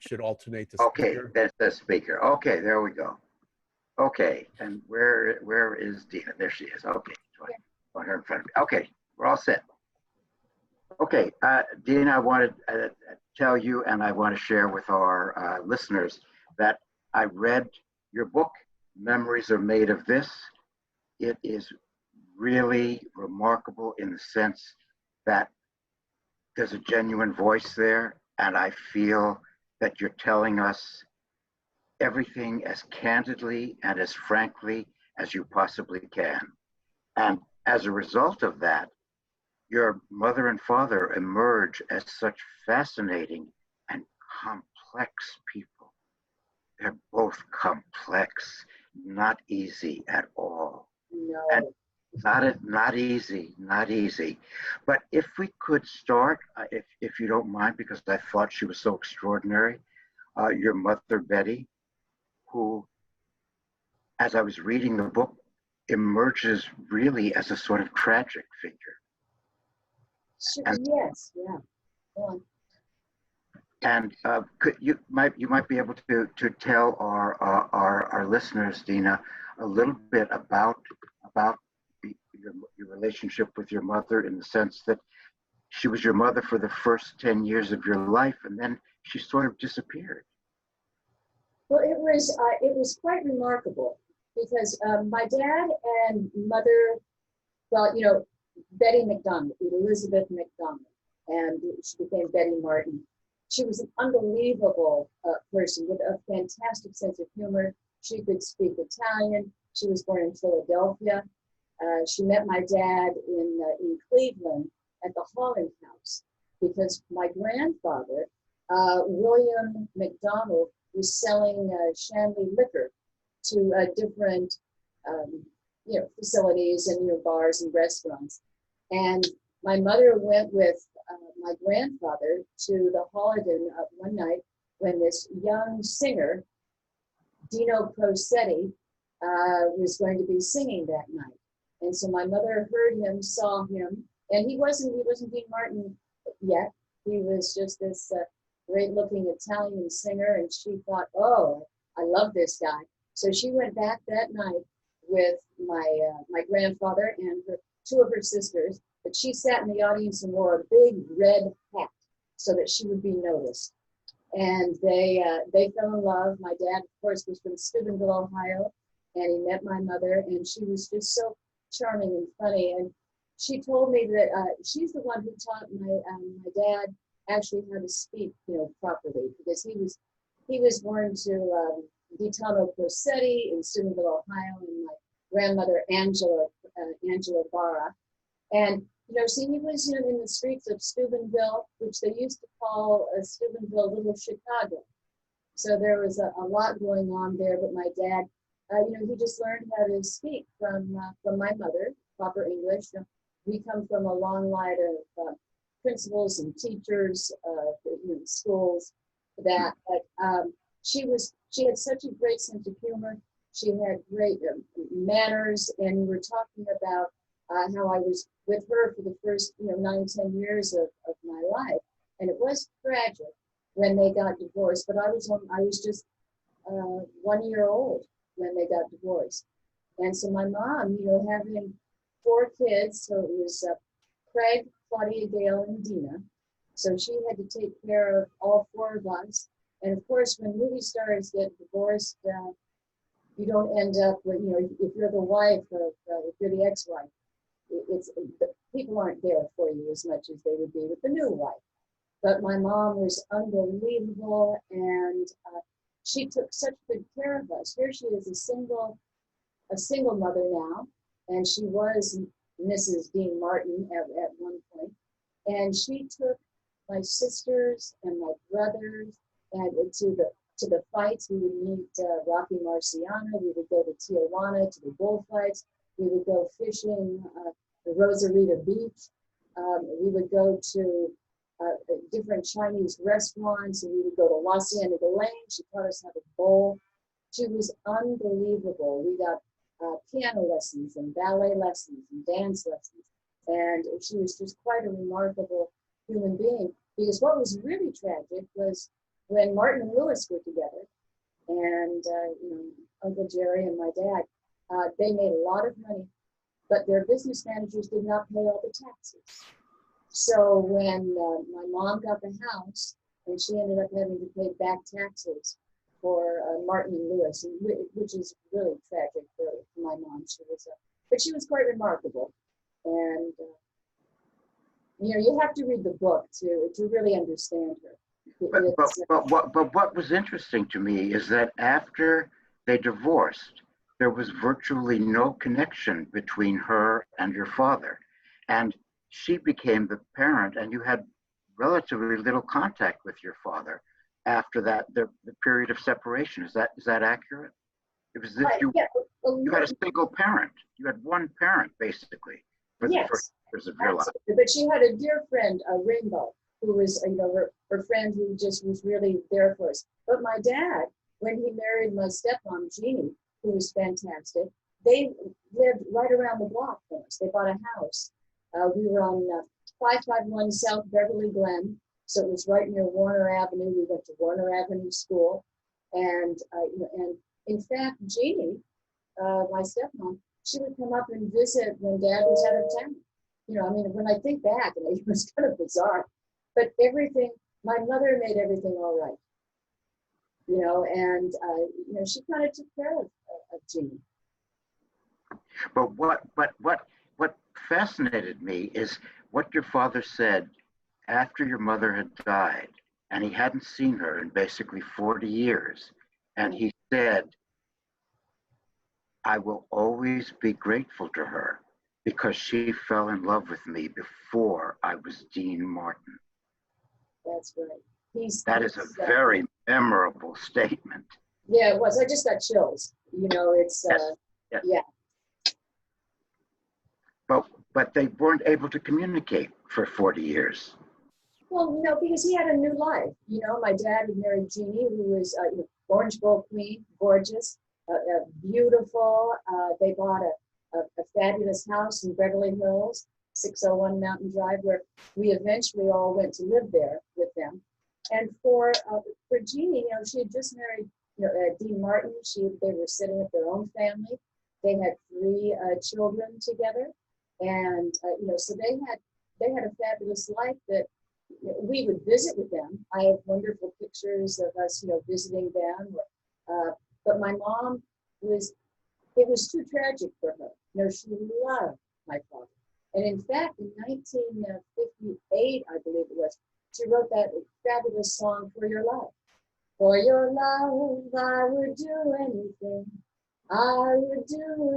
should alternate the Okay, speaker. that's the speaker. Okay, there we go. Okay, and where is Deana? There she is. Okay, on her in front of me. Okay, we're all set. Okay, Deana, I wanted to tell you, and I want to share with our listeners that I read your book, Memories Are Made of This. It is really remarkable in the sense that there's a genuine voice there, and I feel that you're telling us everything as candidly and as frankly as you possibly can. And as a result of that, your mother and father emerge as such fascinating and complex people. They're both complex, not easy at all. No. And not easy, not easy. But if we could start, if you don't mind, because I thought she was so extraordinary, your mother, Betty, who, as I was reading the book, emerges really as a sort of tragic figure. Sure, And, yes, yeah. Go on. and you might be able to tell our listeners, Deana, a little bit about your relationship with your mother, in the sense that she was your mother for the first 10 years of your life, and then she sort of disappeared. Well, it was quite remarkable because my dad and mother, well, you know, Betty McDonald, Elizabeth McDonald, and she became Betty Martin. She was an unbelievable person with a fantastic sense of humor. She could speak Italian. She was born in Philadelphia. She met my dad in Cleveland at the Holland House because my grandfather, William McDonald, was selling Shanley liquor to different facilities and bars and restaurants. And my mother went with my grandfather to the Holiday one night when this young singer, Dino Crosetti, was going to be singing that night. And so my mother heard him, saw him, and he wasn't Dean Martin yet. He was just this great-looking Italian singer, and she thought, oh, I love this guy. So she went back that night with my grandfather and two of her sisters, but she sat in the audience and wore a big red hat so that she would be noticed. And they fell in love. My dad, of course, was from Steubenville, Ohio, and he met my mother, and she was just so charming and funny. And she told me that she's the one who taught my dad actually how to speak, properly, because he was born to Gaetano Crosetti in Steubenville, Ohio, and my grandmother Angela Barra. And see, he was in the streets of Steubenville, which they used to call Steubenville Little Chicago. So there was a lot going on there. But my dad, he just learned how to speak from my mother, proper English. We come from a long line of principals and teachers, schools. But she had such a great sense of humor. She had great manners, and we were talking about how I was with her for the first 9-10 years of my life, and it was tragic when they got divorced. But I was just 1 year old when they got divorced, and so my mom, having 4 kids, so it was Craig, Claudia, Gail, and Deana. So she had to take care of all 4 of us. And of course, when movie stars get divorced, you don't end up with, if you're the wife or if you're the ex-wife, people aren't there for you as much as they would be with the new wife. But my mom was unbelievable, and she took such good care of us. Here she is, a single mother now, and she was Mrs. Dean Martin at one point. And she took my sisters and my brothers and to the fights. We would meet Rocky Marciano. We would go to Tijuana to the bullfights. We would go fishing the Rosarita Beach. We would go to different Chinese restaurants, and we would go to La Cienega Lane. She taught us how to bowl. She was unbelievable. We got piano lessons and ballet lessons and dance lessons. And she was just quite a remarkable human being, because what was really tragic was when Martin and Lewis were together, and Uncle Jerry and my dad, they made a lot of money, but their business managers did not pay all the taxes. So when my mom got the house, and she ended up having to pay back taxes for Martin and Lewis, which is really tragic for my mom. But she was quite remarkable, and you have to read the book to really understand her. But what was interesting to me is that after they divorced, there was virtually no connection between her and your father, and she became the parent, and you had relatively little contact with your father after that, the period of separation. Is that accurate? It was as if you had a single parent. You had one parent basically for the first years of your life. But she had a dear friend, Rainbow, who was her friend who just was really there for us. But my dad, when he married my stepmom Jeannie, who was fantastic, they lived right around the block from us. They bought a house. We were on 551 South Beverly Glen, so it was right near Warner Avenue. We went to Warner Avenue School, and in fact, Jeannie, my stepmom, she would come up and visit when Dad was out of town. When I think back, it was kind of bizarre, but everything. My mother made everything all right, and she kind of took care of Jeannie. But what fascinated me is what your father said after your mother had died, and he hadn't seen her in basically 40 years. And he said, I will always be grateful to her because she fell in love with me before I was Dean Martin. That's right. That is a very memorable statement. Yeah, it was. I just got chills. It's, yes. Yeah. But they weren't able to communicate for 40 years. Well, no, because he had a new life. My dad had married Jeannie, who was Orange Bowl queen, gorgeous, beautiful. They bought a fabulous house in Beverly Hills, 601 Mountain Drive, where we eventually all went to live there with them. And for Jeannie, she had just married Dean Martin. They were sitting up their own family. They had 3 children together. And so they had a fabulous life that we would visit with them. I have wonderful pictures of us, visiting them. But my mom it was too tragic for her. She loved my father. And in fact, in 1958, I believe it was, she wrote that fabulous song, For Your Love. For your love, I would do anything. I would do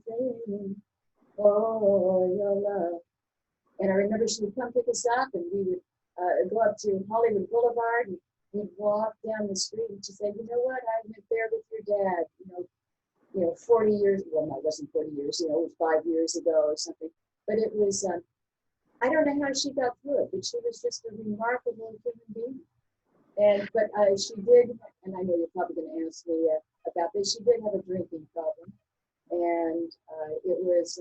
anything. For your love. And I remember she would come pick us up, and we would go up to Hollywood Boulevard, and we'd walk down the street, and she'd say, you know what, I went there with your dad, 40 years, well, no, it wasn't 40 years, it was 5 years ago or something. But it was, I don't know how she got through it, but she was just a remarkable human being. But she did, and I know you're probably going to ask me about this, she did have a drinking problem. And it was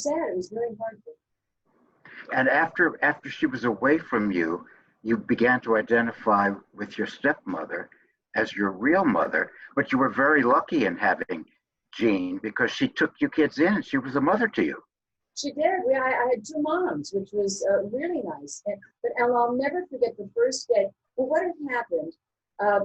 sad. It was very hard for her. And after she was away from you, you began to identify with your stepmother as your real mother. But you were very lucky in having Jean because she took you kids in and she was a mother to you. She did. I had 2 moms, which was really nice. And I'll never forget the first day. Well, what had happened?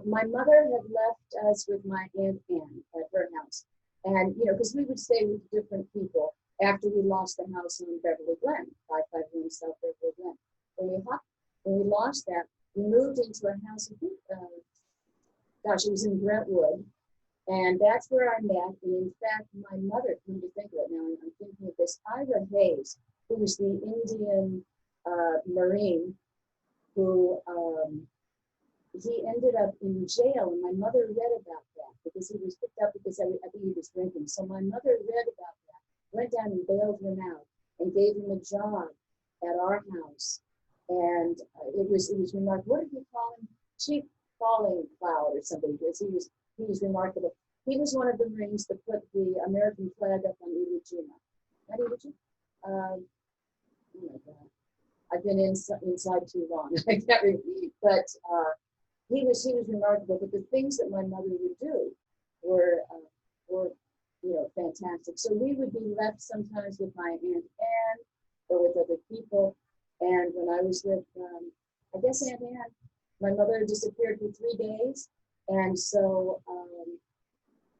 My mother had left us with my Aunt Anne at her house. And, because we would stay with different people after we lost the house on Beverly Glen, 551 South Beverly Glen. When we lost that, we moved into a house, I think, it was in Brentwood. And that's where I met. And in fact, my mother, come to think of it now, I'm thinking of this, Ira Hayes, who was the Indian Marine who he ended up in jail, and my mother read about that because he was picked up because I think he was drinking. So my mother read about that, went down and bailed him out and gave him a job at our house. And it was remarkable. What did we call him? Chief Falling Cloud or something, because he was remarkable. He was one of the Marines that put the American flag up on Iwo Jima. Not Iwo Jima? Oh my God. I've been inside too long. I can't read. But he was remarkable. But the things that my mother would do were fantastic. So we would be left sometimes with my Aunt Anne or with other people. And when I was with, I guess Aunt Anne, my mother disappeared for 3 days. And so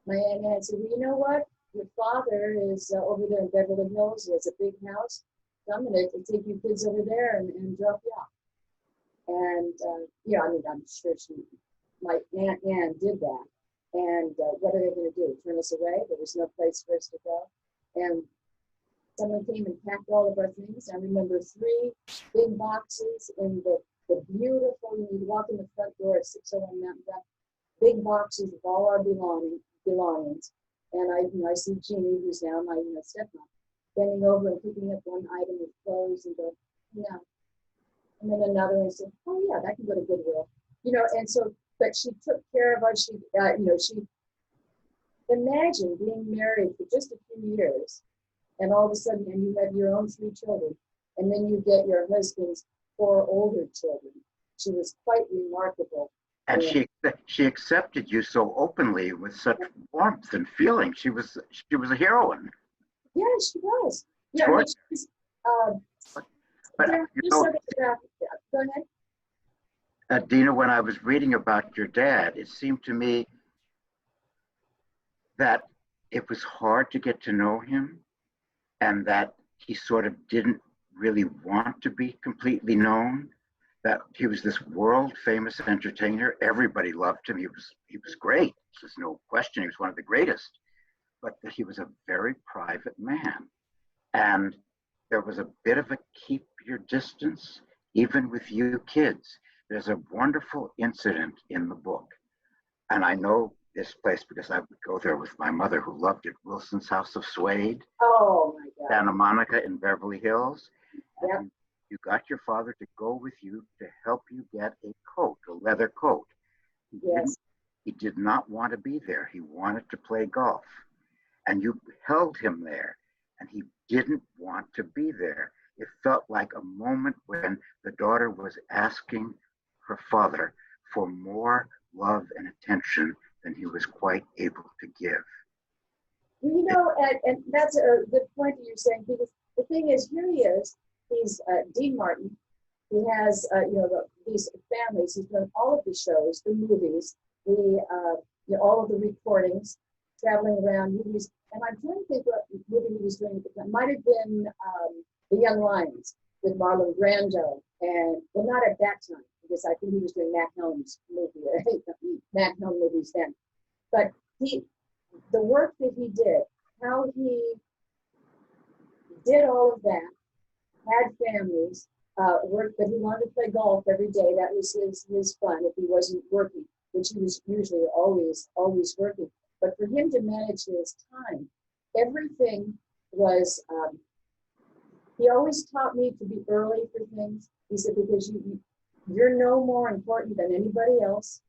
my Aunt Anne said, well, you know what? Your father is over there in Beverly Hills. He has a big house. So I'm going to take you kids over there and drop you off. And, I'm sure my Aunt Anne did that. And what are they going to do? Turn us away? There was no place for us to go. And someone came and packed all of our things. I remember 3 big boxes in the beautiful, you walk in the front door at 601 Mountain Drive, big boxes of all our belongings. And I see Jeannie, who's now my stepmom, bending over and picking up one item of clothes and go, yeah. And then another and said, oh yeah, that can go to Goodwill. And so, but she took care of us. She imagine being married for just a few years and all of a sudden, and you have your own 3 children, and then you get your husband's 4 older children. She was quite remarkable. And she accepted you so openly with such warmth and feeling. She was a heroine. Yeah, she was. Yeah, Sure. she was, but go ahead. Deana, when I was reading about your dad, it seemed to me that it was hard to get to know him, and that he sort of didn't really want to be completely known. That he was this world famous entertainer. Everybody loved him. He was great. There's no question. He was one of the greatest. But that he was a very private man. And there was a bit of a keep your distance, even with you kids. There's a wonderful incident in the book. And I know this place because I would go there with my mother, who loved it, Wilson's House of Suede. Oh my God. Santa Monica in Beverly Hills. Yep. And you got your father to go with you to help you get a coat, a leather coat. Yes. He did not want to be there. He wanted to play golf. And you held him there, and he didn't want to be there. It felt like a moment when the daughter was asking her father for more love and attention than he was quite able to give. And that's a good point that you're saying, because the thing is, here he is. He's Dean Martin. He has, these families. He's done all of the shows, the movies, all of the recordings, traveling around movies. And I'm trying to think what movie he was doing at the time. Might have been The Young Lions with Marlon Brando. And, well, not at that time, because I think he was doing Mac Helm's movie, Mac Helm movies then. But the work that he did, how he did all of that, had families, worked, but he wanted to play golf every day. That was his fun if he wasn't working, which he was usually always working. But for him to manage his time, everything was, he always taught me to be early for things. He said, because you're no more important than anybody else.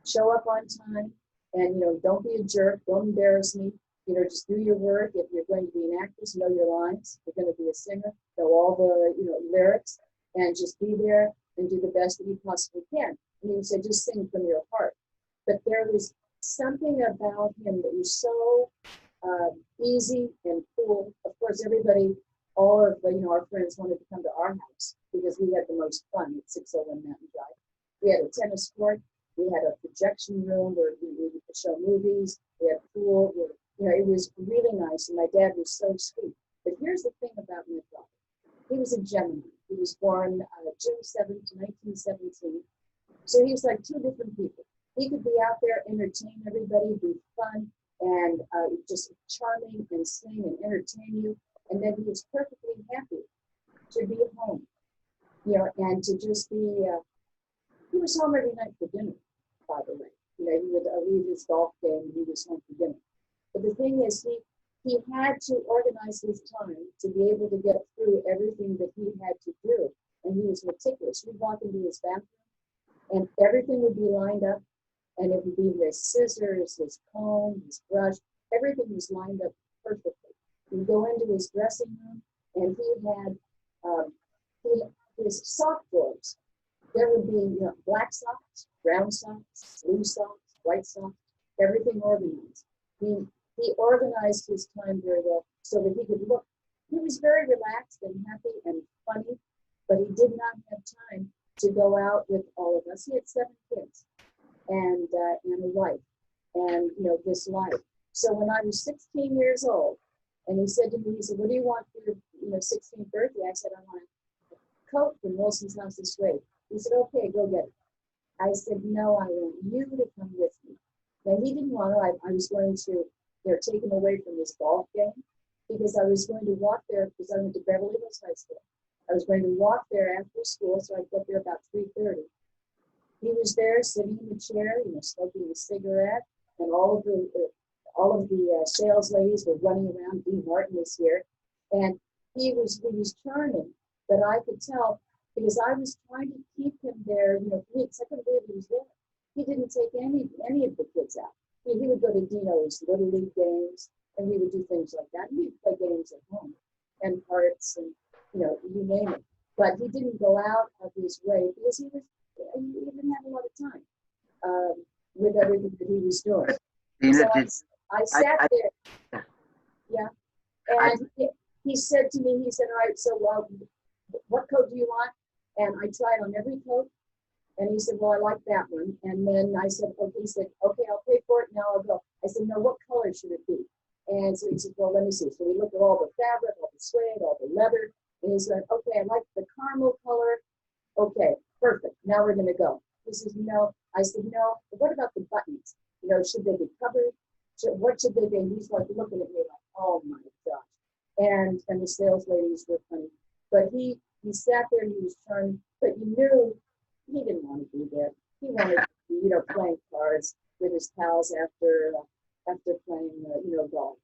Show up on time and, don't be a jerk. Don't embarrass me. Just do your work. If you're going to be an actress, know your lines. If you're going to be a singer, know all the, lyrics, and just be there and do the best that you possibly can. And he said, just sing from your heart. But there was something about him that was so easy and cool. Of course, everybody, all of our friends wanted to come to our house because we had the most fun at 601 Mountain Drive. We had a tennis court. We had a projection room where we could show movies. We had a pool. It was really nice, and my dad was so sweet. But here's the thing about my father. He was a Gemini. He was born June 7th, 1917. So he was like 2 different people. He could be out there, entertain everybody, be fun, and just charming and sing and entertain you. And then he was perfectly happy to be home, and to just be, he was home every night for dinner, by the way. He would leave his golf game and he was home for dinner. But the thing is, he had to organize his time to be able to get through everything that he had to do. And he was meticulous. We'd walk into his bathroom and everything would be lined up. And it would be his scissors, his comb, his brush. Everything was lined up perfectly. He'd go into his dressing room and he his sock drawers. There would be, black socks, brown socks, blue socks, white socks, everything organized. He organized his time very well so that he could look. He was very relaxed and happy and funny, but he did not have time to go out with all of us. He had 7 kids and a wife and, this life. So when I was 16 years old, and he said to me, he said, what do you want for your 16th birthday? I said, I want a coat from Wilson's House of Suede. He said, okay, go get it. I said, no, I want you to come with me. Now, he didn't want to. I was going to, take him away from this golf game because I was going to walk there because I went to Beverly Hills High School. I was going to walk there after school, so I'd get there about 3:30. He was there sitting in the chair, smoking a cigarette, and all of the sales ladies were running around. Deana Martin was here, and he was turning, but I could tell because I was trying to keep him there. Because I couldn't believe he was there. He didn't take any of the kids out. He would go to Dino's Little League games, and we would do things like that. And we'd play games at home, and hearts, and you name it. But he didn't go out of his way because he didn't have a lot of time with everything that he was doing. Deana, So I sat there, yeah, and he said to me, he said, all right, so what coat do you want? And I tried on every coat, and he said, well, I like that one. And then I said, okay, he said, okay, I'll pay for it, now I'll go. I said, no, what color should it be? And so he said, well, let me see. So we looked at all the fabric, all the suede, all the leather, and he said, okay, I like the caramel color. Okay, perfect, now we're gonna go. He says, no. I said, no, but what about the buttons? Should they be covered? What should they be? And he's like looking at me like, oh my gosh. And the sales ladies were funny. But he sat there and he was turning, but you knew he didn't want to be there. He wanted to be, playing cards with his pals after playing, golf.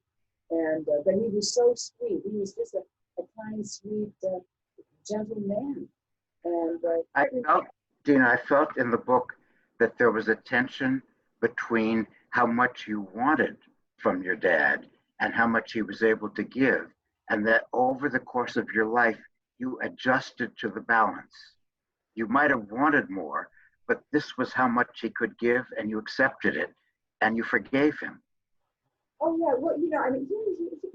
And but he was so sweet. He was just a kind, sweet, gentle man. And Deana, I felt in the book that there was a tension between how much you wanted from your dad and how much he was able to give, and that over the course of your life, you adjusted to the balance. You might have wanted more, but this was how much he could give, and you accepted it, and you forgave him. Oh yeah, well,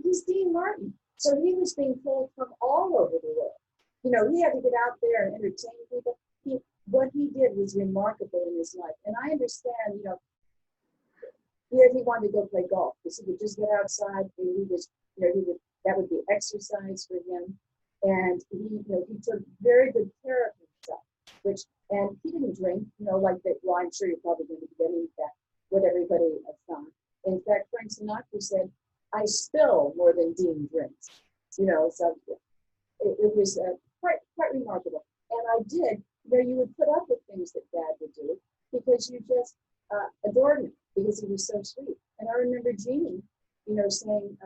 he's Deana Martin, so he was being pulled from all over the world. He had to get out there and entertain people. What he did was remarkable in his life, and I understand. He wanted to go play golf because he could just get outside, and he was, that would be exercise for him, and he took very good care of himself. And he didn't drink, like that. Well, I'm sure you're probably going to be getting that what everybody thought. In fact, Frank Sinatra said, "I spill more than Dean drinks." So it was quite remarkable. And I did. You would put up with things that Dad would do because you just adored him because he was so sweet. And I remember Jeannie, saying,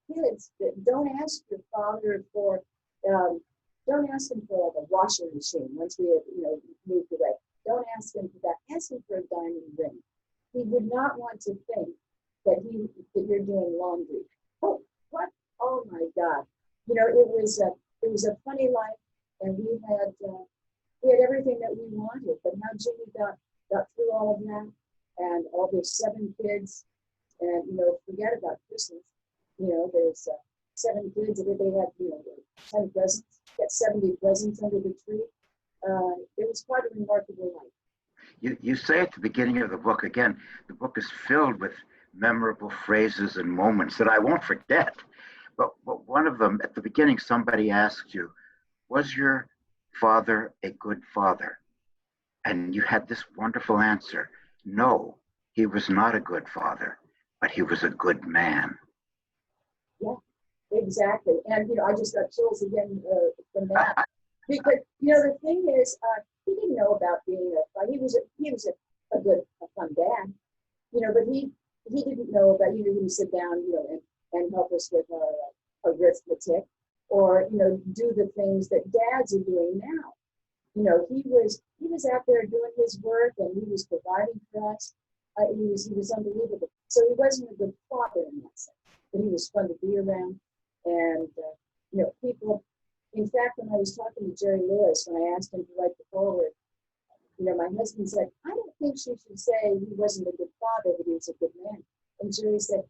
kids, don't ask your father for, don't ask him for like a washing machine once we had, moved away. Don't ask him for that. Ask him for a diamond ring. He would not want to think that you're doing laundry. Oh, what? Oh my God! It was a funny life, and we had everything that we wanted. But how Jimmy got through all of that, and all those 7 kids, and forget about Christmas. There's 7 kids, and they had 10 presents. Got 70 presents under the tree. It was quite a remarkable life. You say at the beginning of the book, again, the book is filled with memorable phrases and moments that I won't forget. But one of them, at the beginning, somebody asked you, was your father a good father? And you had this wonderful answer. No, he was not a good father, but he was a good man. Yeah, exactly. And, I just got chills again from that. Because, the thing is, he didn't know about being he was a good, fun dad, but he didn't know about, he would sit down, and help us with our arithmetic or, do the things that dads are doing now. He was out there doing his work and he was providing for us. He was unbelievable. So he wasn't a good father in that sense, but he was fun to be around. And, people In fact, when I was talking to Jerry Lewis, when I asked him to write the foreword, my husband said, I don't think she should say he wasn't a good father, but he was a good man. And Jerry said,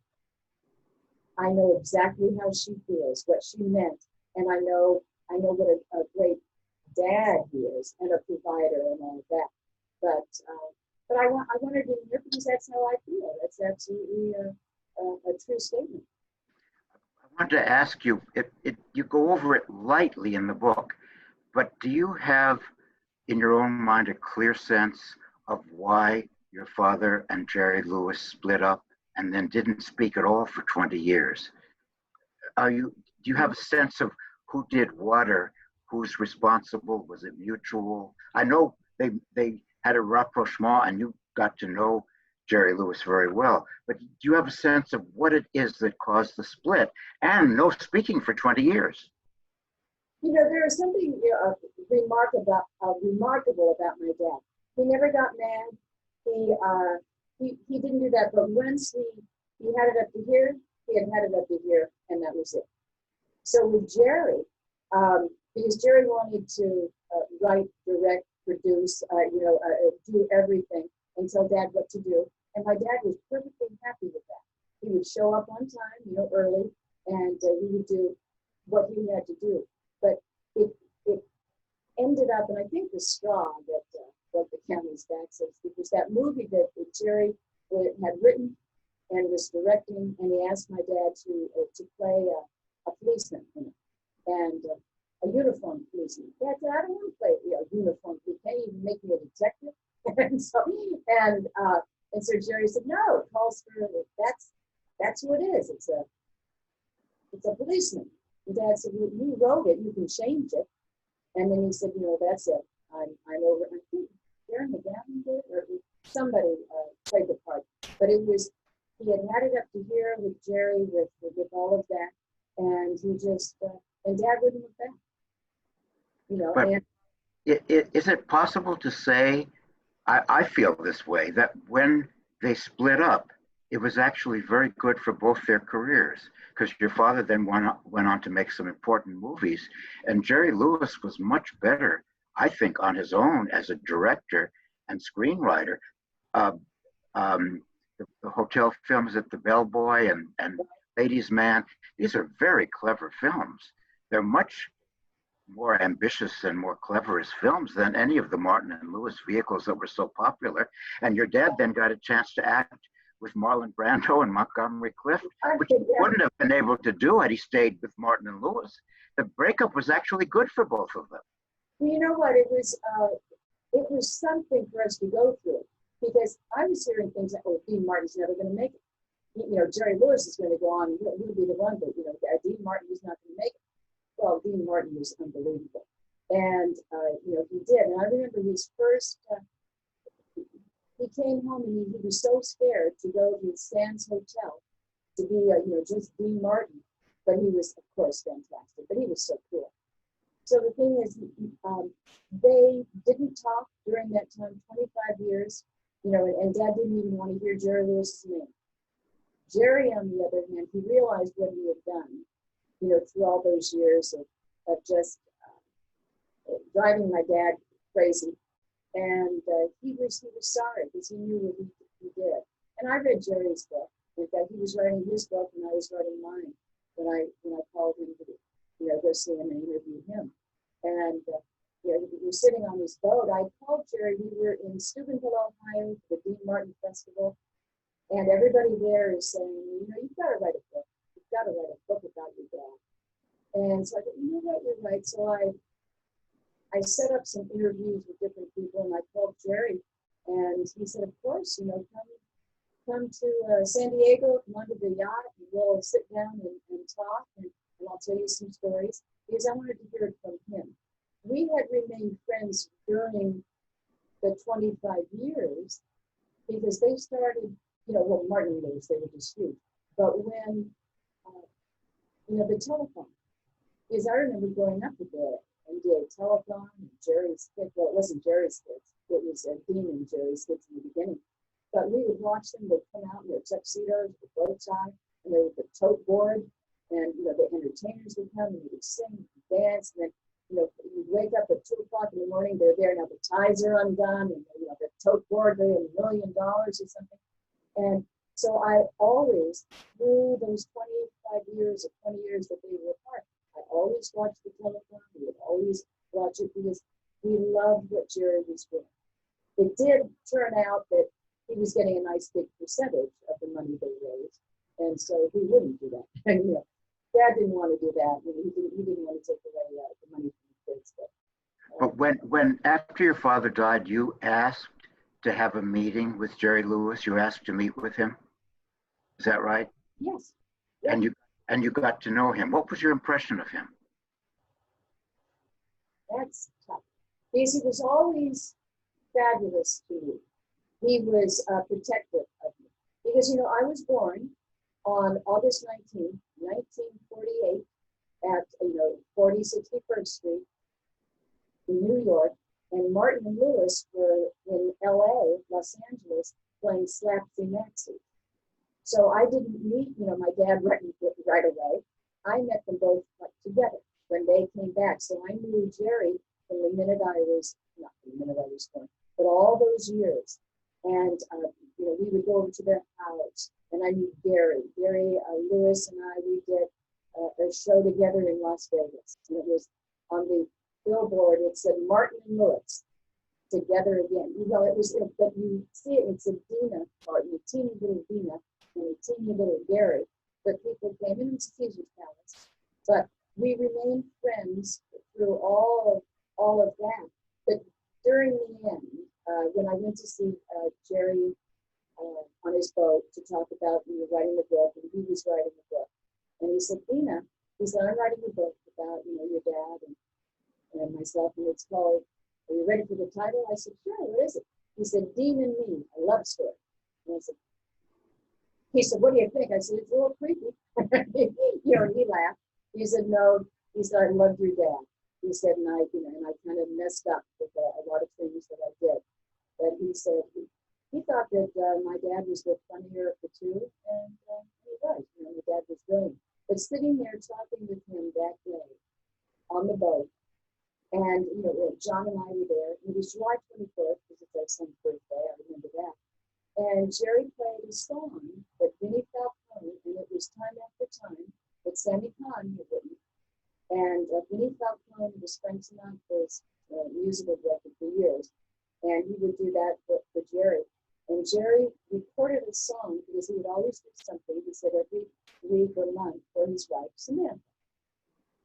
I know exactly how she feels, what she meant, and I know what a great dad he is, and a provider, and all of that. But I wanted to hear because that's how I feel. That's absolutely a true statement. I wanted to ask you, you go over it lightly in the book, but do you have in your own mind a clear sense of why your father and Jerry Lewis split up and then didn't speak at all for 20 years? Do you have a sense of who did what or who's responsible? Was it mutual? I know they had a rapprochement and you got to know Jerry Lewis very well, but do you have a sense of what it is that caused the split and no speaking for 20 years? There is something remarkable about my dad. He never got mad. He didn't do that, but once he had it up to here, he had it up to here, and that was it. So with Jerry, because Jerry wanted to write, direct, produce, do everything and tell Dad what to do, and my dad was perfectly happy with that. He would show up on time, early, and he would do what he had to do. But it ended up, and I think the straw that broke the camel's back, so to speak, was that movie that Jerry had written and was directing, and he asked my dad to play a policeman in it, and a uniformed policeman. Dad said, I don't want to play a uniformed policeman. Can't you even make me a detective? and so Jerry said, no, it calls for that's who it is. It's a policeman. And Dad said, well, you wrote it, you can change it. And then he said, that's it. I'm over. I think Darren McGavin did, or somebody played the part. But he had it up to here with Jerry, with all of that, and he just, and Dad wouldn't look back. But is it possible to say, I feel this way, that when they split up, it was actually very good for both their careers, because your father then went on to make some important movies, and Jerry Lewis was much better, I think, on his own as a director and screenwriter. The hotel films at the Bellboy and Ladies' Man, these are very clever films. They're much more ambitious and more clever as films than any of the Martin and Lewis vehicles that were so popular. And your dad then got a chance to act with Marlon Brando and Montgomery Clift, which he wouldn't have been able to do had he stayed with Martin and Lewis. The breakup was actually good for both of them. Well, you know what? It was something for us to go through, because I was hearing things like, oh, Dean Martin's never going to make it. Jerry Lewis is going to go on, he'll be the one, but, Dean Martin is not going to make it. Well, Dean Martin was unbelievable. And, he did. And I remember his first, he came home and he was so scared to go to the Sands Hotel to be, just Dean Martin. But he was, of course, fantastic. But he was so cool. So the thing is, they didn't talk during that time, 25 years, and Dad didn't even want to hear Jerry Lewis's name. Jerry, on the other hand, he realized what he had done, through all those years of just driving my dad crazy. And he was sorry because he knew what he did. And I read Jerry's book. In fact, he was writing his book and I was writing mine when I called him to go see him and interview him. And he was sitting on his boat. I called Jerry. We were in Steubenville, Ohio, the Dean Martin Festival. And everybody there is saying, you've got to write a book. You've got to write a book about your dad. And so I thought, you know what, you're right. So I set up some interviews with different people, and I called Jerry, and he said, of course, come to San Diego, come onto the yacht, and we'll sit down and talk, and I'll tell you some stories, because I wanted to hear it from him. We had remained friends during the 25 years, because they started, Martin Lewis, they were just huge. But when, the telephone, because I remember growing up with it, and did telethon and Jerry's kids. Well, it wasn't Jerry's kids. It was Dean and Jerry's kids in the beginning. But we would watch them. They'd come out in their tuxedos, the bow tie, and they would the tote board, and the entertainers would come and they would sing and dance, and then, you wake up at 2 o'clock in the morning, they're there, now the ties are undone, and, the tote board, they have $1 million or something. And so I always, through those 25 years or 20 years that they were apart, I always watched the telephone. We would always watch it because we loved what Jerry was doing. It did turn out that he was getting a nice big percentage of the money they raised, and so he wouldn't do that. And Dad didn't want to do that. He didn't want to take away the money from the kids. But when after your father died, you asked to have a meeting with Jerry Lewis. You asked to meet with him. Is that right? Yes. And you got to know him. What was your impression of him? That's tough. Because he was always fabulous to me. He was protective of me. Because, I was born on August 19th, 1948 at, 4061st Street in New York. And Martin and Lewis were in LA, Los Angeles, playing Slapsy Maxie. So I didn't meet, my dad right away. I met them both together when they came back. So I knew Jerry from the minute I was, not from the minute I was born, but all those years. And, we would go over to their house, and I knew Gary. Gary Lewis and I, we did a show together in Las Vegas. And it was on the billboard, it said Martin and Lewis together again. It was, but you see it, it's a Deana Martin, a teeny little Deana, and a teeny little Gary. But people came in, it's Caesar's Palace. But we remained friends through all of that. But during the end, when I went to see Jerry on his boat to talk about writing the book, and he was writing the book, and he said, Deana, he said, I'm writing a book about your dad and myself, and it's called, are you ready for the title? I said, sure, what is it? He said, Dean and Me, a love story. And I said, he said, what do you think? I said, it's a little creepy. And he laughed. He said, no, he said, I loved your dad. He said, and I kind of messed up with a lot of things that I did. But he said, he thought that my dad was the funnier of the two, and he was. My dad was brilliant. But sitting there talking with him that day on the boat, and John and I were there. It was July 24th because it's our son's birthday. I remember that. And Jerry played a song that Vinnie Falcone, and it was Time After Time, that Sammy Kahn had written. And Vinnie Falcone was Frank Sinatra's musical director for years, and he would do that for Jerry. And Jerry recorded a song because he would always do something. He said every week or month for his wife Samantha.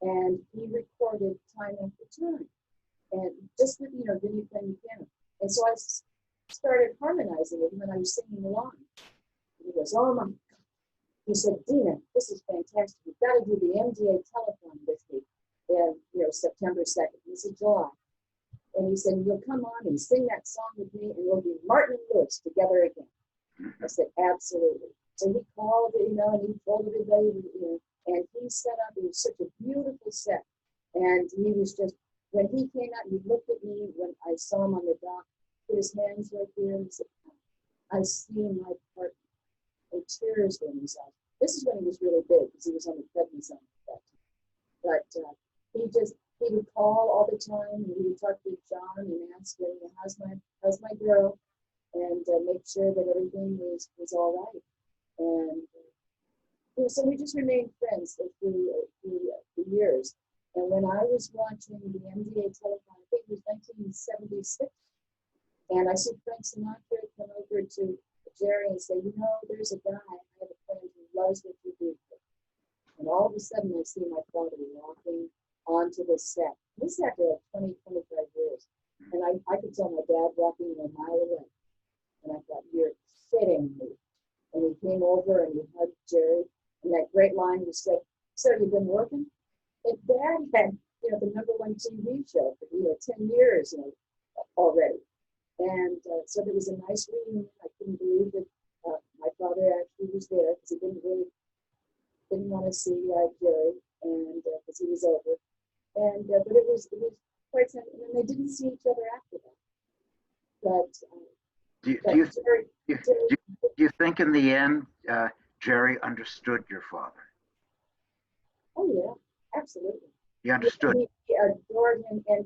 And he recorded Time After Time, and just with Vinnie playing the piano. And so I started harmonizing it, and then I was singing along. And he goes, "Oh my God!" He said, "Deana, this is fantastic. You've got to do the MDA telethon with me, in September 2nd." He said, "July." And he said, "You'll come on and sing that song with me, and we'll be Martin and Lewis together again." I said, "Absolutely." So he called, and he told everybody, and he set up. It was such a beautiful set, and he was just, when he came out, he looked at me when I saw him on the dock, put his hands right there, and said, "I see my partner," and tears were in his eyes. This is when he was really big, because he was on the prednisone at that time. But he would call all the time, and he would talk to John and ask him, how's my girl, and make sure that everything was all right. And so we just remained friends through the years. And when I was watching the MDA telethon, I think it was 1976, and I see Frank Sinatra come over to Jerry and say, "There's a guy, I have a friend who loves what you do." And all of a sudden, I see my father walking onto the set. This is after 20, 25 years. And I could tell my dad walking a mile away. And I thought, "You're kidding me." And he came over and he hugged Jerry. And that great line was said, "So you've been working?" And Dad had, the #1 TV show for, 10 years, already. And so there was a nice reunion. I couldn't believe that my father actually was there, because he didn't want to see Jerry, and because he was over. And but it was quite sad. And then they didn't see each other after that. Do you think in the end Jerry understood your father? Oh yeah, absolutely. He understood. He adored him, and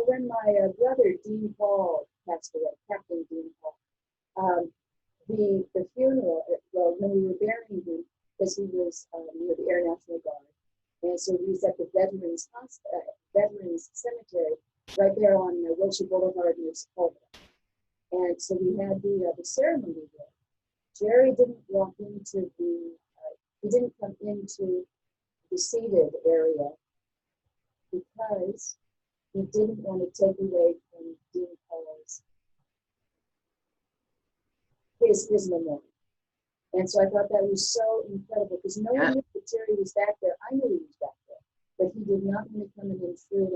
when my brother Dean Paul passed away, Captain Dean Paul, the funeral, well, when we were burying him, because he was near the Air National Guard, and so he was at the Veterans Cemetery right there on Wilshire Boulevard near Sepulveda. And so we had the ceremony there. Jerry didn't walk into he didn't come into the seated area because he didn't want to take away from Dean Paul's his memorial. And so I thought that was so incredible because no one knew that Jerry was back there. I knew he was back there, but he did not want to come and intrude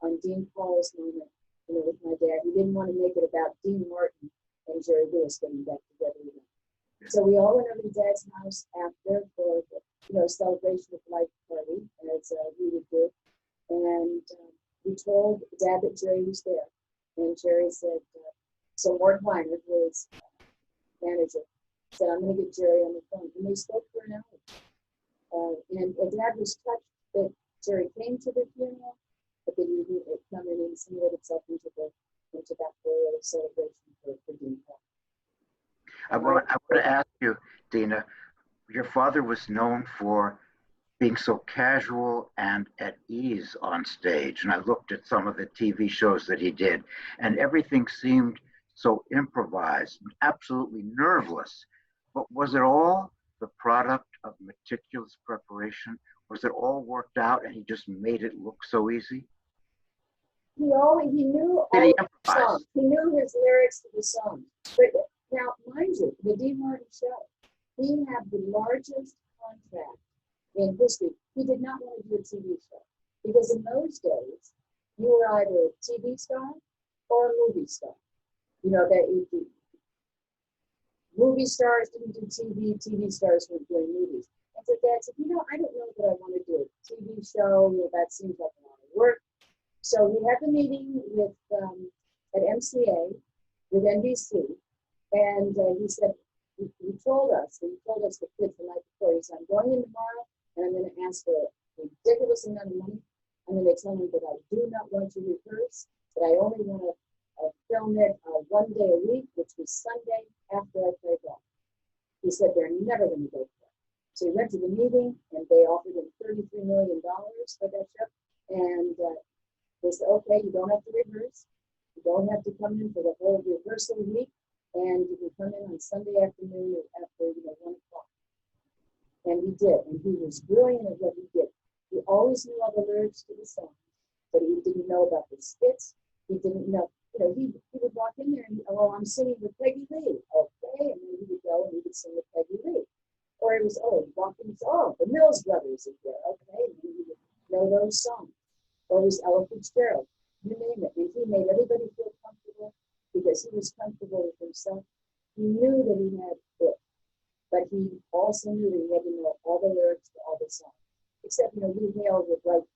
on Dean Paul's moment, with my dad. He didn't want to make it about Dean Martin and Jerry Lewis getting back together again. So we all went over to Dad's house after for a celebration of life party, as we would do. And we told Dad that Jerry was there. And Jerry said, so Mort Weiner, his manager, said, I'm going to get Jerry on the phone. And they spoke for an hour. And Dad was touched that Jerry came to the funeral, but that he didn't come in and insinuate himself into that whole celebration for Dean Paul. I want to ask you, Deana, your father was known for being so casual and at ease on stage. And I looked at some of the TV shows that he did, and everything seemed so improvised, absolutely nerveless. But was it all the product of meticulous preparation? Was it all worked out and he just made it look so easy? He knew all the songs. He knew his lyrics to the songs. But now, mind you, the Dean Martin show, he had the largest contract in history. He did not want to do a TV show because in those days, you were either a TV star or a movie star. That movie stars didn't do TV, TV stars weren't doing movies. And so Dad said, I don't know that I want to do a TV show. That seems like a lot of work. So we had the meeting with at MCA with NBC, and he said, he told us the kids the night before, he said, I'm going in tomorrow and I'm going to ask for a ridiculous amount of money. I'm going to tell them that I do not want to rehearse, that I only want to film it 1 day a week, which was Sunday after I played golf. He said they're never going to go for it. So he went to the meeting and they offered him $33 million for that show. And they said, okay, you don't have to rehearse. You don't have to come in for the whole rehearsal week. And you can come in on Sunday afternoon after 1 o'clock. And he did. And he was brilliant at what he did. He always knew all the lyrics to the song, but he didn't know about the skits. He didn't know. He would walk in there and, I'm singing with Peggy Lee. Okay. And then he would go and he would sing with Peggy Lee. Or it was, the Mills Brothers is there. Okay. And he would know those songs. Or it was Ella Fitzgerald. You name it. And he made everybody feel comfortable because he was comfortable with himself. He knew that he had it, but he also knew that he had to know all the lyrics to all the songs. Except, Lee Hale would write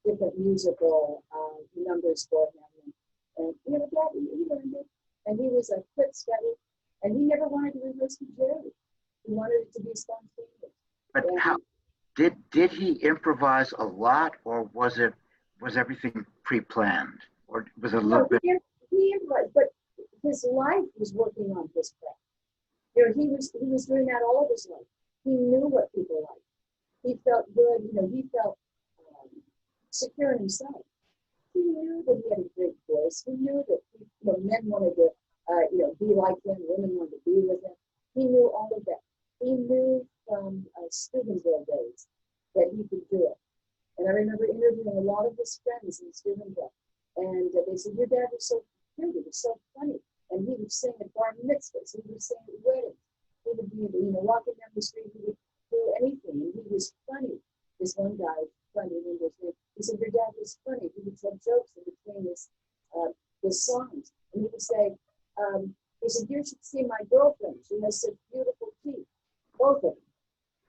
different musical numbers for him. And that he learned it. And he was a quick study. And he never wanted to rehearse with Jerry. He wanted it to be spontaneous. But how did he improvise a lot, or was everything pre-planned, or was it a little bit? He improvised, but his life was working on his craft. He was doing that all of his life. He knew what people liked. He felt good. He felt secure in himself. He knew that he had a great voice. He knew that men wanted to be like him, women wanted to be with him. He knew all of that. He knew from Steubenville days that he could do it. And I remember interviewing a lot of his friends in Steubenville, and they said, your dad was so cute, he was so funny, and he would sing at bar mitzvahs, he would sing at weddings, he would be walking down the street, he would do anything, and he was funny. This one guy, funny in English, he said, your dad was funny. He would tell jokes in between his songs. And he would say, he said, you should see my girlfriend. She has such beautiful teeth. Both of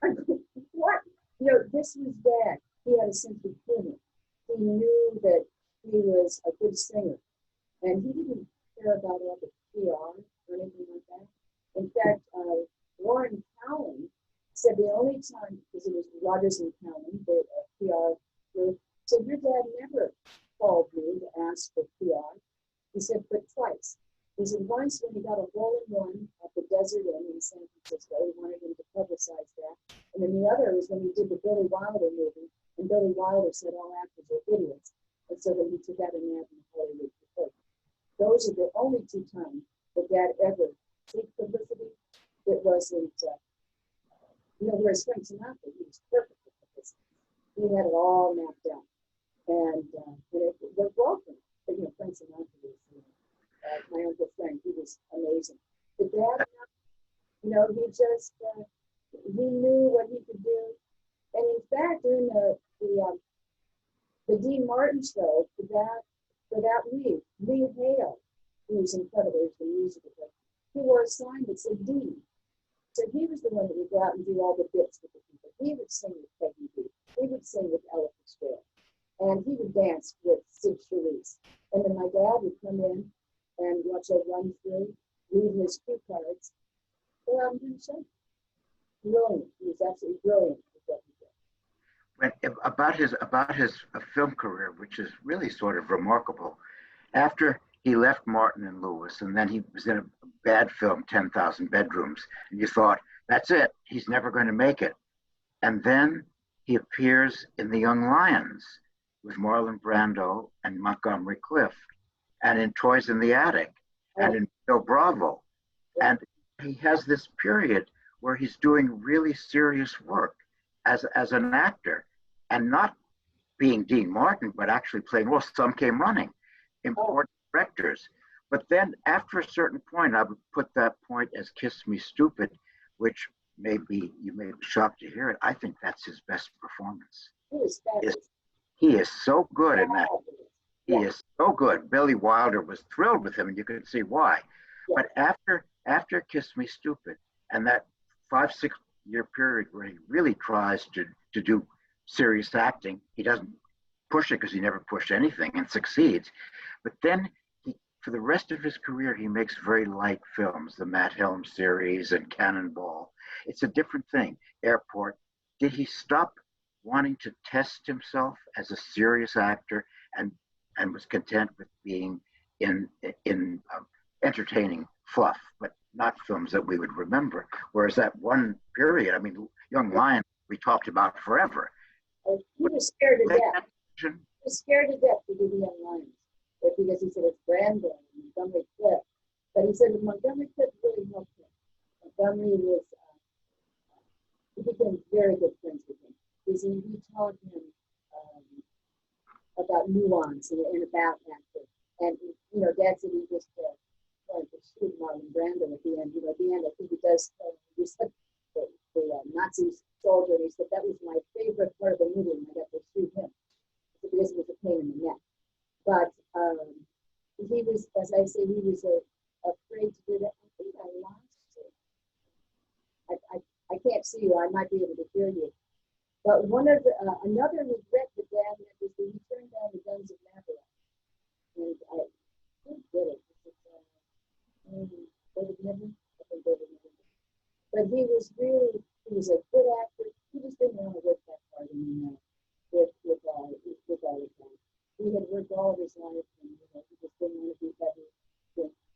them. What? This was Dad. He had a sense of humor. He knew that he was a good singer. And he didn't care about all the PR or anything like that. In fact, Warren Cowan said the only time, because it was Rogers and Cowan, the PR Desert Inn in San Francisco. He wanted him to publicize that. And then the other was when he did the Billy Wilder movie, and Billy Wilder said all actors are idiots, and so that he took out an ad in Hollywood Reporter. Those are the only two times that Dad ever seeked publicity. It wasn't, whereas Frank Sinatra, he was perfect with publicity. He had it all mapped out. And it was welcome. But, Frank Sinatra was, my Uncle Frank, he was amazing. But Dad, he just, he knew what he could do. And in fact, during the Dean Martin show, for that week, Lee Hale, who was incredible, he was the musical director, he wore a sign that said Dean. So he was the one that would go out and do all the bits with the people. He would sing with Peggy B. He would sing with Ella Fitzgerald. And he would dance with Sid Charisse. And then my dad would come in and watch a run through, leave his cue cards, go out and do the show. Brilliant. He was absolutely brilliant with what he did. About his film career, which is really sort of remarkable. After he left Martin and Lewis, and then he was in a bad film, 10,000 Bedrooms, and you thought, that's it, he's never going to make it. And then he appears in The Young Lions with Marlon Brando and Montgomery Clift, and in Toys in the Attic, and in Bill Bravo. And he has this period where he's doing really serious work as an actor, and not being Dean Martin, but actually playing, well, Some Came Running, important directors. But then after a certain point, I would put that point as Kiss Me Stupid, which maybe you may be shocked to hear it. I think that's his best performance. He is so good in that. He is so good. Billy Wilder was thrilled with him, and you could see why. Yeah. But after Kiss Me Stupid, and that 5-6 year period where he really tries to do serious acting, he doesn't push it because he never pushed anything and succeeds. But then for the rest of his career, he makes very light films, the Matt Helm series and Cannonball. It's a different thing. Airport. Did he stop wanting to test himself as a serious actor and was content with being in entertaining fluff, but not films that we would remember? Whereas that one period, I mean, Young Lion, we talked about forever. He was scared to death. He was scared to death to do The Young Lions, because he said it's Brando and Montgomery Clift. But he said that Montgomery Clift really helped him. Montgomery was, he became very good friends with him. Because he taught him about nuance and about acting. And, Dad said he just wanted to shoot Marlon Brando at the end. At the end, I think he does, he said the Nazi soldier, and he said that was my favorite part of the movie, and I got to shoot him. Because it was a pain in the neck. But he was, as I say, he was afraid to do that. I think I lost it. I can't see you. I might be able to hear you. But another regret that Dad had was that he turned down the Guns of Maverick. And I did it. David Niven? I think David Niven. But he was a good actor. He just didn't want to work that hard anymore with all of that. He had worked all of his life, and he just didn't want to be heavy.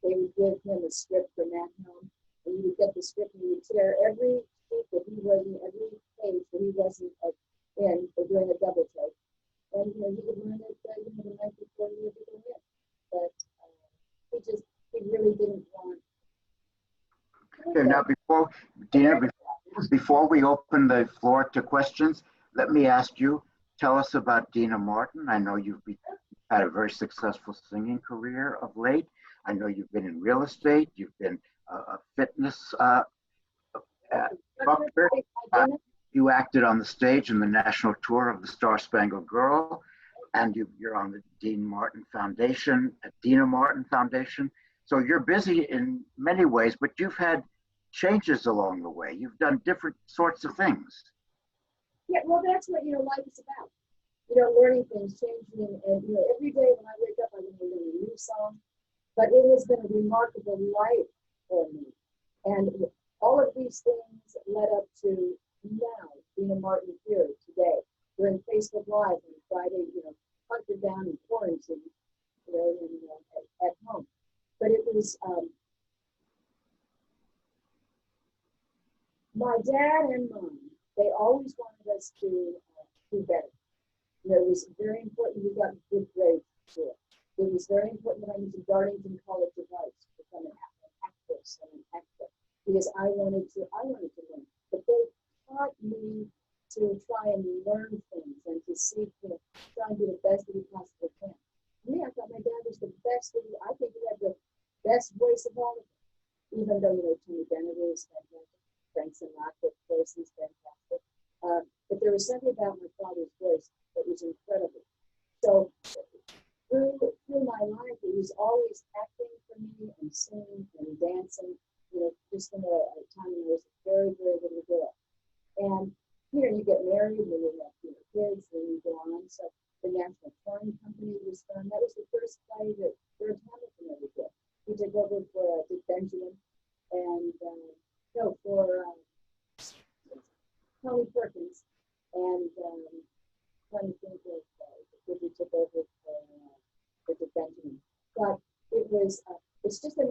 They would give him a script for Matt Helm, and he would get the script and he would tear every sheet that he wasn't, every page that he wasn't in, or doing a double take. And he would learn it the night before he would go in. But he really didn't want. Okay, now before we open the floor to questions, let me ask you, tell us about Deana Martin. I know you've had a very successful singing career of late. I know you've been in real estate. You've been a fitness doctor. You acted on the stage in the national tour of the Star Spangled Girl, and you're on the Deana Martin Foundation. So you're busy in many ways, but you've had changes along the way. You've done different sorts of things. Yeah, well, that's what life is about. Learning things, changing, and every day when I wake up, I want to learn a new song. But it has been a remarkable life for me, and all of these things led up to now Deana Martin here today, doing Facebook Live on Friday. Hunkered down in quarantine, at home. But it was My dad and mom, they always wanted us to do better. You know, it was very important we got good grades for it. It was very important that I went to Darlington College of Arts to become an actress and an actor because I wanted to learn. But they taught me to try and learn things and to see, you know, try and do the best that we possibly can. Me, I thought my dad was the best. I think he had the best voice of all of them. Even though, you know, Tony Bennett is fantastic, Frank Sinatra, of course, he's fantastic. But there was something about my father's voice that was incredible. So through my life, it was always acting for me and singing and dancing, you know, just in a time when I was a very, very little girl. And, you know, you get married and you have, you know, kids and you go on. So the National Touring Company was done. That was the first play that George Hamilton ever did. He took over for Dick Benjamin and, no, for Tony Perkins. And trying to think of he took over for Dick Benjamin. But it was, it's just a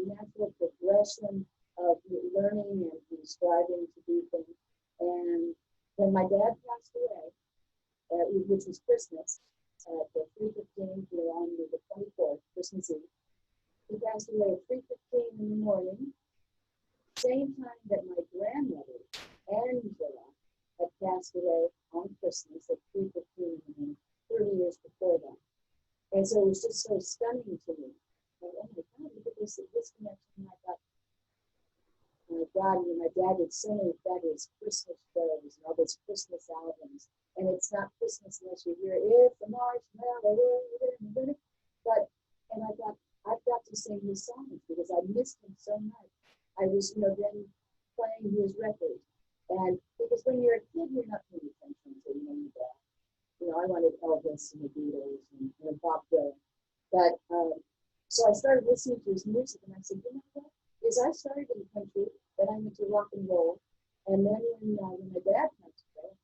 natural progression of learning and striving to do things. And when my dad passed away, which was Christmas, at 3:15, you know, on the 24th, Christmas Eve, he passed away at 3:15 in the morning, same time that my grandmother, Angela, had passed away on Christmas at 3:15 and 30 years before that. And so it was just so stunning to me. Like, oh my God, look at this connection. And I thought, oh my God, you know, my dad did so many fabulous Christmas shows and all those Christmas albums. And it's not Christmas unless you hear If the Marshmallow. But, and I thought, I've got to sing his songs because I missed him so much. I was, you know, then playing his records. And because when you're a kid, you're not paying attention to, you know, I wanted Elvis and the Beatles and Bob Dylan. But so I started listening to his music and I said, you know what? Because I started in the country, then I went to rock and roll. And then when my dad passed away,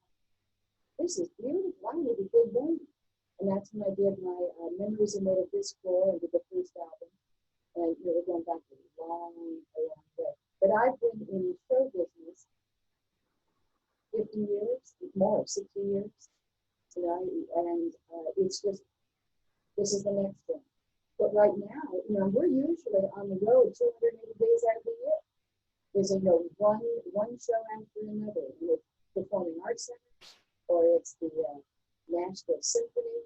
this is beautiful. I need a good one. And that's when I did my Memories Are Made of Discord and did the first album. And you know, we're going back a long way. But I've been in show business 50 years, more, 60 years. You know, and it's just, this is the next thing. But right now, you know, we're usually on the road 280 days out of the year. There's, you know, one show after another. And it's Performing Arts Center, or it's the Nashville Symphony,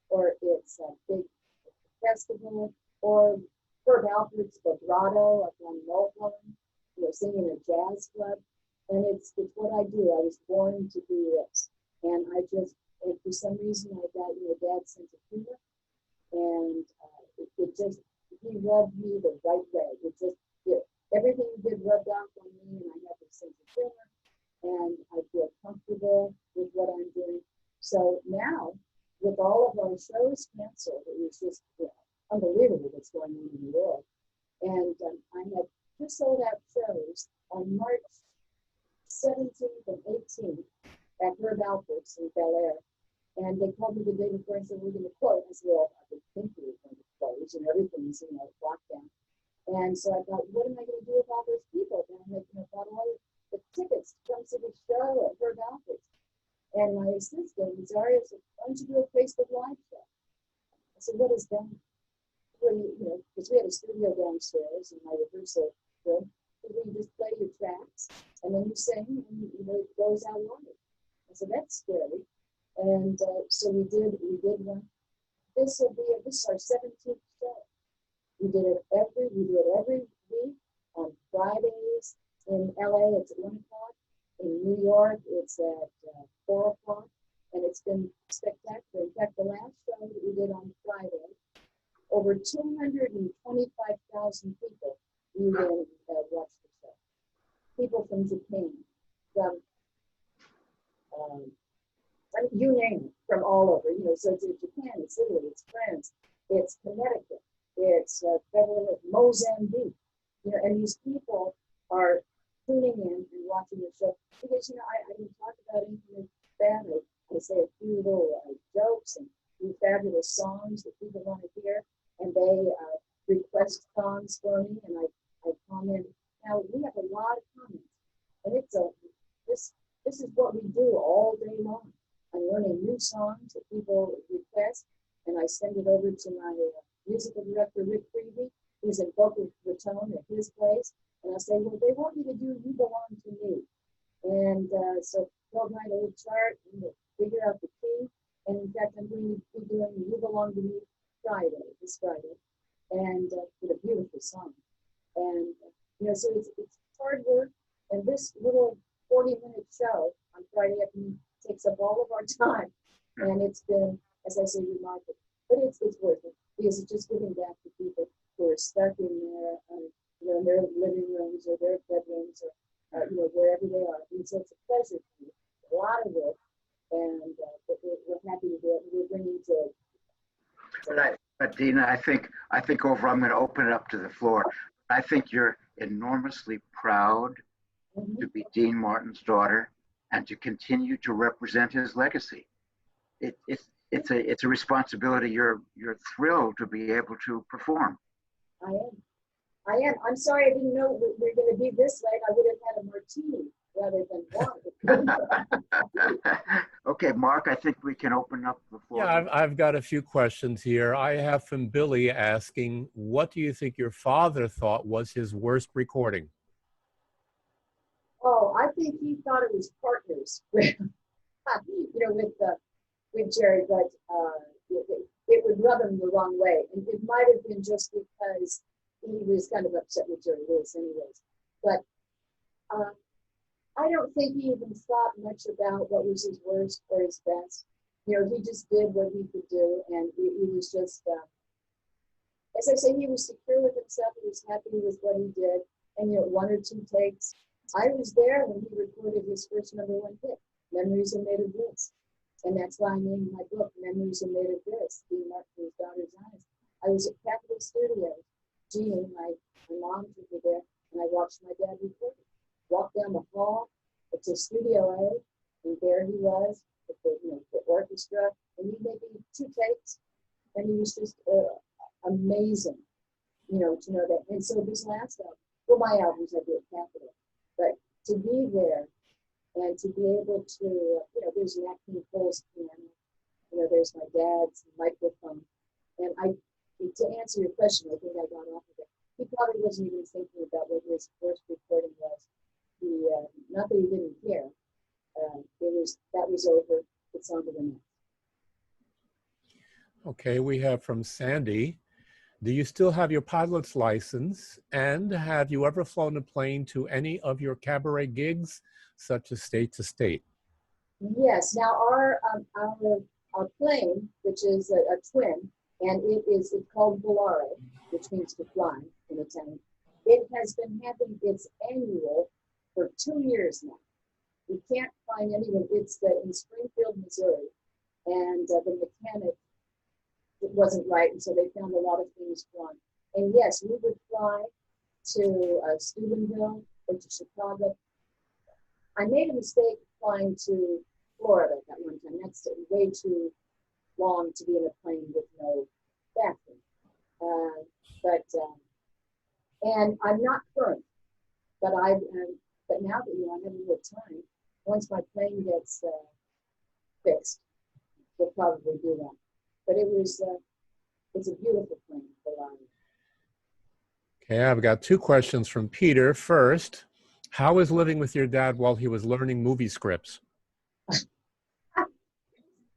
or it's a big festival, or Herb Alpert's Vibrato up on Mulholland, you know, singing a jazz club. And it's what I do. I was born to do this. And and for some reason, I got, you know, Dad's sense of humor. And it just, he rubbed me the right way. It just, everything he did rubbed off on me, and I have this sense of humor. And I feel comfortable with what I'm doing. So now, with all of our shows canceled, it was just, you know, unbelievable what's going on in the world. And I had just sold out shows on March 17th and 18th at Herb Alpert's in Bel Air. And they called me the day before and said, we're going to close. I said, well, I didn't think we were going to close, and everything's, you know, locked down. And so I thought, what am I going to do with all those people? And I'm making about all the tickets to come to the show at Herb Alpert's. And my assistant, Zaria, said, why don't you do a Facebook Live show? I said, what is that? Well, you know, because we had a studio downstairs in my rehearsal room. You just play your tracks, and then you sing, and you know, it goes out live. I said, that's scary. And so we did one. This is our 17th show. We do it every week on Fridays. In LA, it's at 1 o'clock. In New York, it's at 4 o'clock. And it's been spectacular. In fact, the last show that we did on Friday, over 225,000 people watched the show. People from Japan, from you name it, from all over. You know, so it's Japan, it's Italy, it's France, it's Connecticut, it's Mozambique. You know, and these people are tuning in and watching the show because, you know, I didn't talk about anything bad. I say a few little jokes and few fabulous songs that people want to hear, and they request songs for me, and I comment. Now we have a lot of comments, what we do all day long. I'm learning new songs that people request, and I send it over to my musical director, Rick Freeby, who's in Boca Raton at his place. And I say, well, they want me to do You Belong to Me. And so they'll write a little chart and we'll figure out the key. And in fact, I'm going to be doing You Belong to Me this Friday. And with a beautiful song. And, so it's hard work. And this little 40-minute show on Friday afternoon takes up all of our time. And it's been, as I say, remarkable. But it's worth it because it's just giving back to people who are stuck in their, in their living rooms or their bedrooms or, wherever they are. And so it's a pleasure to me. A lot of work. And we're happy to do it. We're bringing joy. But Deana, I think I'm going to open it up to the floor. I think you're enormously proud to be Dean Martin's daughter and to continue to represent his legacy. It's a responsibility you're thrilled to be able to perform. I am. I'm sorry I didn't know we were going to be this late. I would have had a martini rather than one. Okay, Mark, I think we can open up the floor. Yeah, I've got a few questions here. I have from Billy asking, what do you think your father thought was his worst recording? Oh, I think he thought it was Partners, with Jerry, but it would rub him the wrong way. And it might have been just because he was kind of upset with Jerry Lewis anyways. But I don't think he even thought much about what was his worst or his best. He just did what he could do, and he was just, as I say, he was secure with himself. He was happy with what he did, and one or two takes. I was there when he recorded his first #1 hit, "Memories Are Made of This," and that's why I named my book "Memories Are Made of This," Dean Martin's daughter's eyes. I was at Capitol Studios. Jean, my mom took me there, and I watched my dad record it. Walked down the hall to Studio A, and there he was with the orchestra, and he made 2 takes, and he was just amazing, to know that. And so this last album, well, my albums I do at Capitol, but to be there and to be able to, there's Nat King Cole's piano, there's my dad's microphone, and to answer your question, I think I got off of it. He probably wasn't even thinking about what his first recording was. Not that he didn't care. That was over. It's on to the next. Okay, we have from Sandy. Do you still have your pilot's license? And have you ever flown a plane to any of your cabaret gigs, such as state to state? Yes. Now our plane, which is a twin, and it's called Volare, which means to fly in Italian. It has been having its annual for 2 years now. We can't find anyone. It's in Springfield, Missouri, and the mechanic, it wasn't right, and so they found a lot of things wrong. And yes, we would fly to Steubenville or to Chicago. I made a mistake flying to Florida at one time. That's way too long to be in a plane with no bathroom. And I'm not current, but but now that I'm having a good time, once my plane gets fixed, we'll probably do that. But it's a beautiful plane for flying. Okay, I've got 2 questions from Peter. First, how was living with your dad while he was learning movie scripts?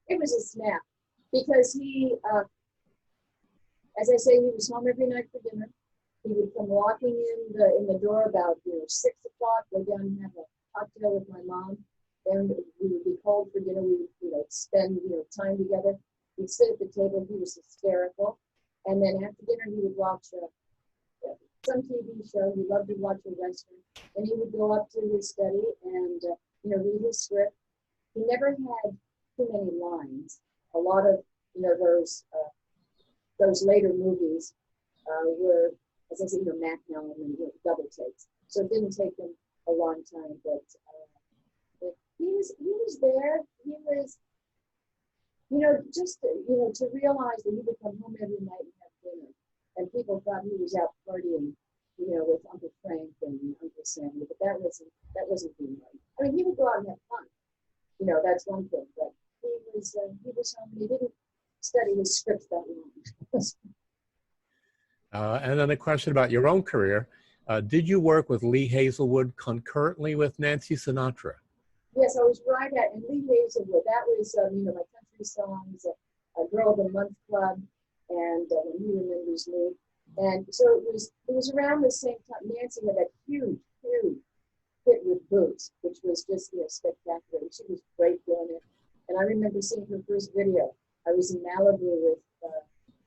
It was a snap because he, as I say, he was home every night for dinner. He would come walking in the door about 6 o'clock, go down and have a cocktail with my mom. Then we would be called for dinner. We would spend time together. He'd sit at the table. He was hysterical. And then after dinner, he would watch some TV show. He loved to watch a Western. And he would go up to his study and read his script. He never had too many lines. A lot of those later movies were, as I said, Mac Helm and double takes. So it didn't take him a long time, but he was there. He was, just to realize that he would come home every night and have dinner, and people thought he was out partying, with Uncle Frank and Uncle Sam, but that wasn't being right. I mean, he would go out and have fun, You know, that's one thing. But he was home. He didn't study his scripts that long. And then a question about your own career. Did you work with Lee Hazelwood concurrently with Nancy Sinatra? Yes, I was right at, and Lee Hazelwood, that was, you know, my country songs, a Girl of the Month Club, and When He Remembers Me. And so it was around the same time. Nancy had that huge hit with Boots, which was just, you know, spectacular. She was great doing it. And I remember seeing her first video. I was in Malibu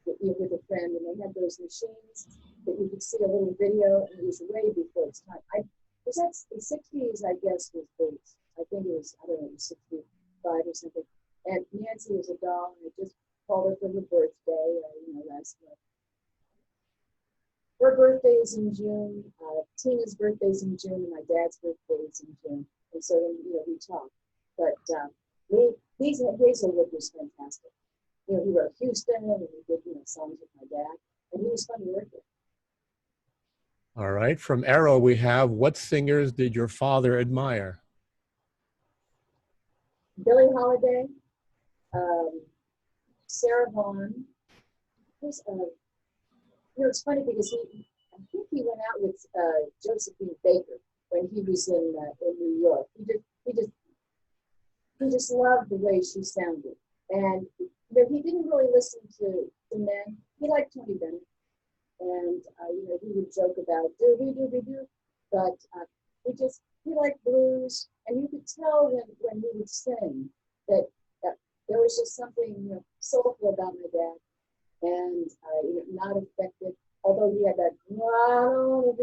with a friend, and they had those machines that you could see a little video, and it was way before its time. Was that the 60s, I guess, was Boots. I think it was, I don't know, 65 or something. And Nancy was a doll, and I just called her for her birthday, you know, last month. Her birthday is in June, Tina's birthday is in June, and my dad's birthday is in June. And so, you know, we talked. But Hazelwood was fantastic. You know, he wrote Houston, and he did, you know, songs with my dad, and he was fun to work with. All right. From Arrow, we have, what singers did your father admire? Billie Holiday, Sarah Vaughan. You know, it's funny because I think he went out with Josephine Baker when he was in New York. He just loved the way she sounded, and you know, he didn't really listen to men. He liked Tony Bennett, and you know, he would joke about do, but he liked blues, and you could tell when he would sing that there was just something, you know, soulful about my dad. And you know, not affected, although he had that, you know,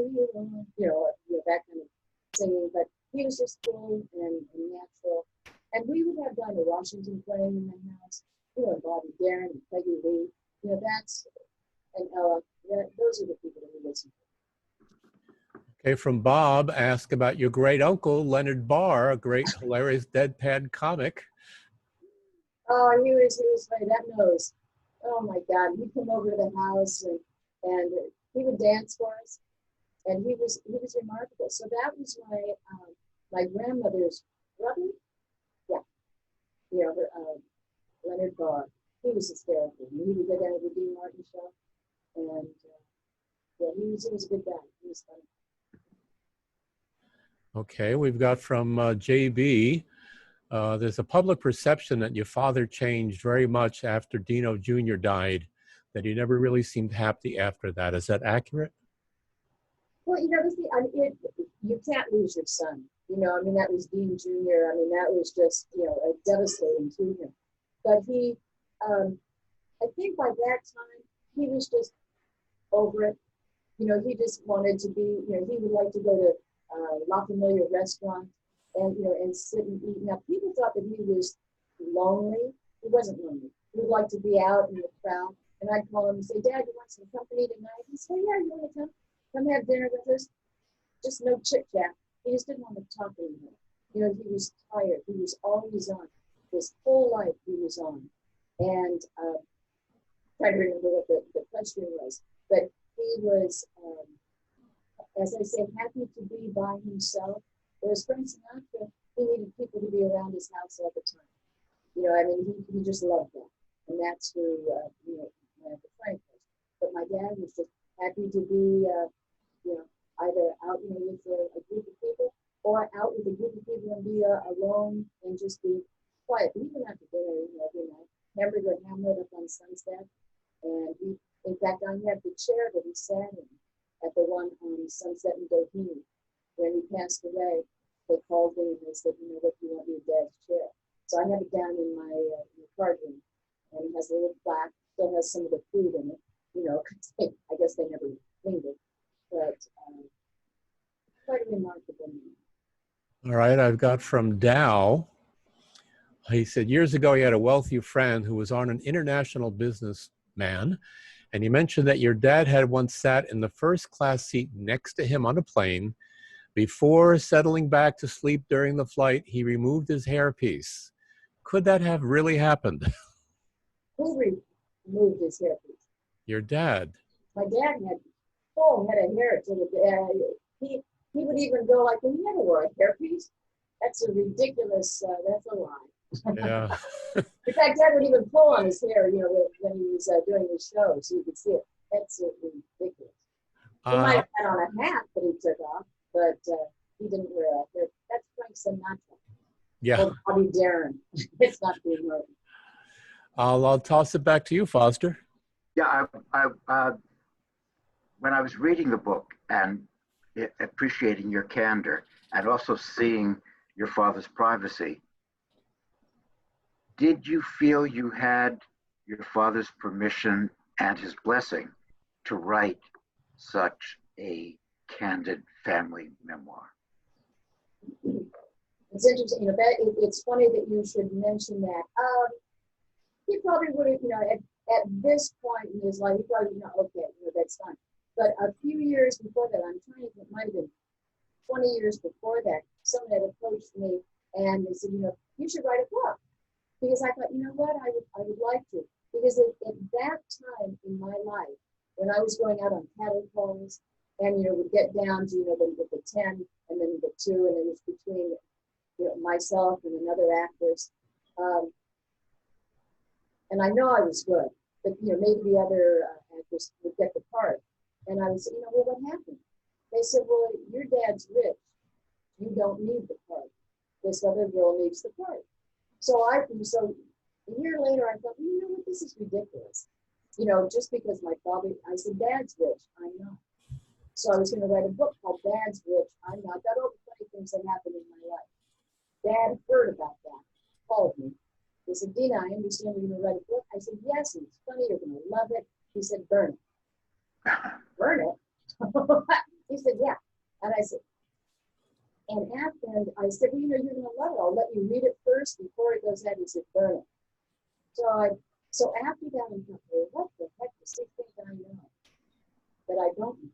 that kind of singing, but he was just cool and natural. And we would have Dinah Washington playing in the house, you know, Bobby Darin and Peggy Lee, you know, and Ella, those are the people that we listen to. Okay, from Bob, ask about your great uncle, Leonard Barr, a great, hilarious deadpan comic. Oh, he was funny, that nose. Oh my God, he'd come over to the house and he would dance for us, and he was remarkable. So that was my grandmother's brother. Yeah, you know, Leonard Barr. He was hysterical. He would go down to the Deana Martin show, and yeah, he was a good guy. He was funny. Okay, we've got from JB. There's a public perception that your father changed very much after Dino Jr. died, that he never really seemed happy after that. Is that accurate? Well, you know, you can't lose your son. You know, I mean, that was Dean Jr. I mean, that was just, you know, devastating to him. But he, I think by that time, he was just over it. You know, he just wanted to be, you know, he would like to go to La Familia restaurant and, you know, and sit and eat. Now, people thought that he was lonely. He wasn't lonely. He would like to be out in the crowd. And I'd call him and say, Dad, you want some company tonight? He'd say, yeah, you want to come have dinner with us? Just no chit chat. He just didn't want to talk anymore. You know, he was tired. He was always on. His whole life he was on. And trying to remember what the question was. But he was, as I say, happy to be by himself. Whereas Frank Sinatra, he needed people to be around his house all the time. You know, I mean, he just loved that. And that's who, you know, Frank was. But my dad was just happy to be, you know, either out, you know, with a group of people or out with a group of people and be alone and just be quiet. But he went out to dinner, you know, every night. Hamburger and Hamlet up on Sunset. And he, in fact, I have the chair that he sat in at the one on Sunset and Doheny. When he passed away, they called me and they said, you know, what do you want your dad's chair? So I have it down in my card room, and it has a little plaque, still has some of the food in it, you know, I guess they never cleaned it, but quite a remarkable man. All right, I've got from Dow. He said, years ago, he had a wealthy friend who was on an international businessman, and he mentioned that your dad had once sat in the first class seat next to him on a plane. Before settling back to sleep during the flight, he removed his hairpiece. Could that have really happened? Who removed his hairpiece? Your dad. My dad had full head of hair to the he would even go like, well, he never wore a hairpiece. That's a ridiculous, that's a lie. Yeah. In fact, Dad would even pull on his hair, you know, when he was doing his show, so you could see it. That's ridiculous. He might have had on a hat that he took off, but he didn't wear a hair. That's Frank Sinatra. Yeah. Or Bobby Darin. It's not being written. I'll toss it back to you, Foster. Yeah, when I was reading the book and appreciating your candor and also seeing your father's privacy, did you feel you had your father's permission and his blessing to write such a candid family memoir? It's interesting, you know, it's funny that you should mention that. He probably would have, you know, at this point in his life, he probably, you know, okay, you know, that's fine. But a few years before that, I'm trying to think, it might have been 20 years before that, someone had approached me and they said, you know, you should write a book. Because I thought, you know what, I would like to. Because at that time in my life, when I was going out on cattle calls and, you know, would get down to, you know, the 10 and then the 2, and it was between, you know, myself and another actress. And I know I was good, but, you know, maybe the other actress would get the part. And I would say, you know, well, what happened? They said, well, your dad's rich. You don't need the part. This other girl needs the part. So a year later, I thought, you know what, this is ridiculous. You know, just because my father, I said, Dad's rich, I'm not. So I was going to write a book called Dad's Rich, I'm Not. Got all the funny things that happened in my life. Dad heard about that, called me. He said, Deana, I understand you're going to write a book. I said, yes, and it's funny, you're going to love it. He said, burn it. Burn it? He said, yeah. And I said, and I said, well, you know, you're going to love it. I'll let you read it first before it goes out. He said, burn it. So after that, I thought, well, what the heck is this thing that I know that I don't know?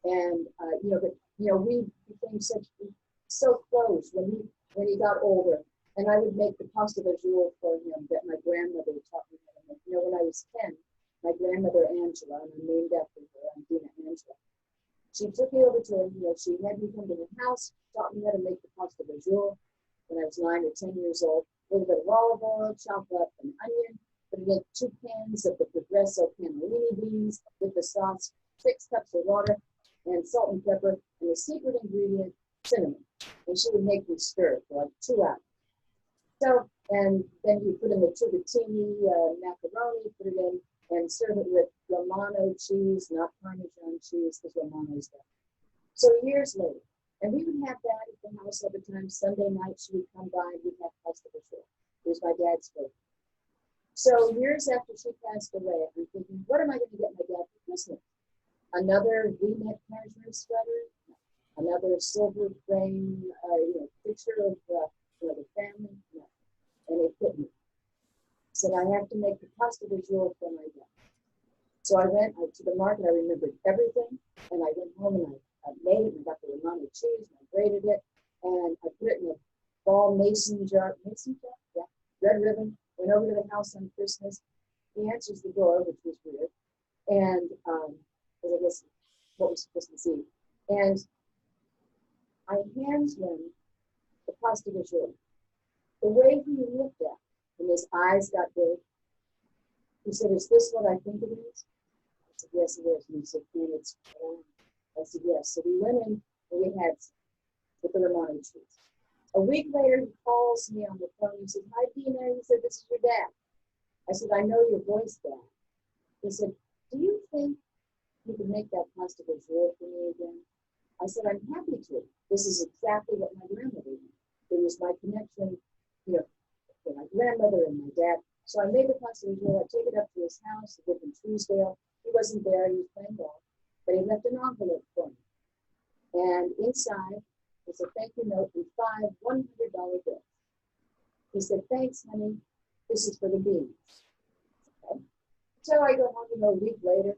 And, you know, but, you know, we became so close when he got older. And I would make the pasta visual for him that my grandmother taught me how to make. You know, when I was 10, my grandmother Angela, and I'm named after her, I'm Deana Angela. She took me over to her, you know, she had me come to the house, taught me how to make the pasta visual when I was 9 or 10 years old. A little bit of olive oil, chop up an onion, put in 2 cans of the Progresso cannellini beans with the sauce, 6 cups of water, and salt and pepper, and the secret ingredient, cinnamon. And she would make me stir it for like 2 hours. So, and then you put in the tubatini macaroni, put it in, and serve it with Romano cheese, not Parmesan cheese, because Romano's better. So years later, and we would have that at the house all the time. Sunday night, she would come by and we'd have pasta visual. It was my dad's favorite. So years after she passed away, I'm thinking, what am I going to get my dad for Christmas? Another V-neck cashmere sweater, another silver frame, you know, picture of you know, the family. No. And it hit me. Said, I have to make the pasta visual for my dad. So I went to the market, I remembered everything, and I went home and I made it and got the Romano cheese and I grated it and I put it in a ball mason jar, yeah, red ribbon, went over to the house on Christmas. He answers the door, which was weird, and I guess what was Christmas Eve. And I hand him the pasta visual. The way he looked at it, and his eyes got big, he said, is this what I think it is? I said, yes, it is. And he said, and it's brown. I said, yes. So we went in and we had with the Romano cheese. A week later, he calls me on the phone. He said, hi, Deana. He said, this is your dad. I said, I know your voice, Dad. He said, do you think you can make that pasta visual for me again? I said, I'm happy to. This is exactly what my grandmother did. It was my connection, you know, with my grandmother and my dad. So I made the pasta visual. I take it up to his house. I lived in Truesdale. He wasn't there. He was playing golf. But he left an envelope for me. And inside was a thank you note and 5 $100 bills. He said, thanks, honey. This is for the beans. Okay. So I go home, you know, a week later,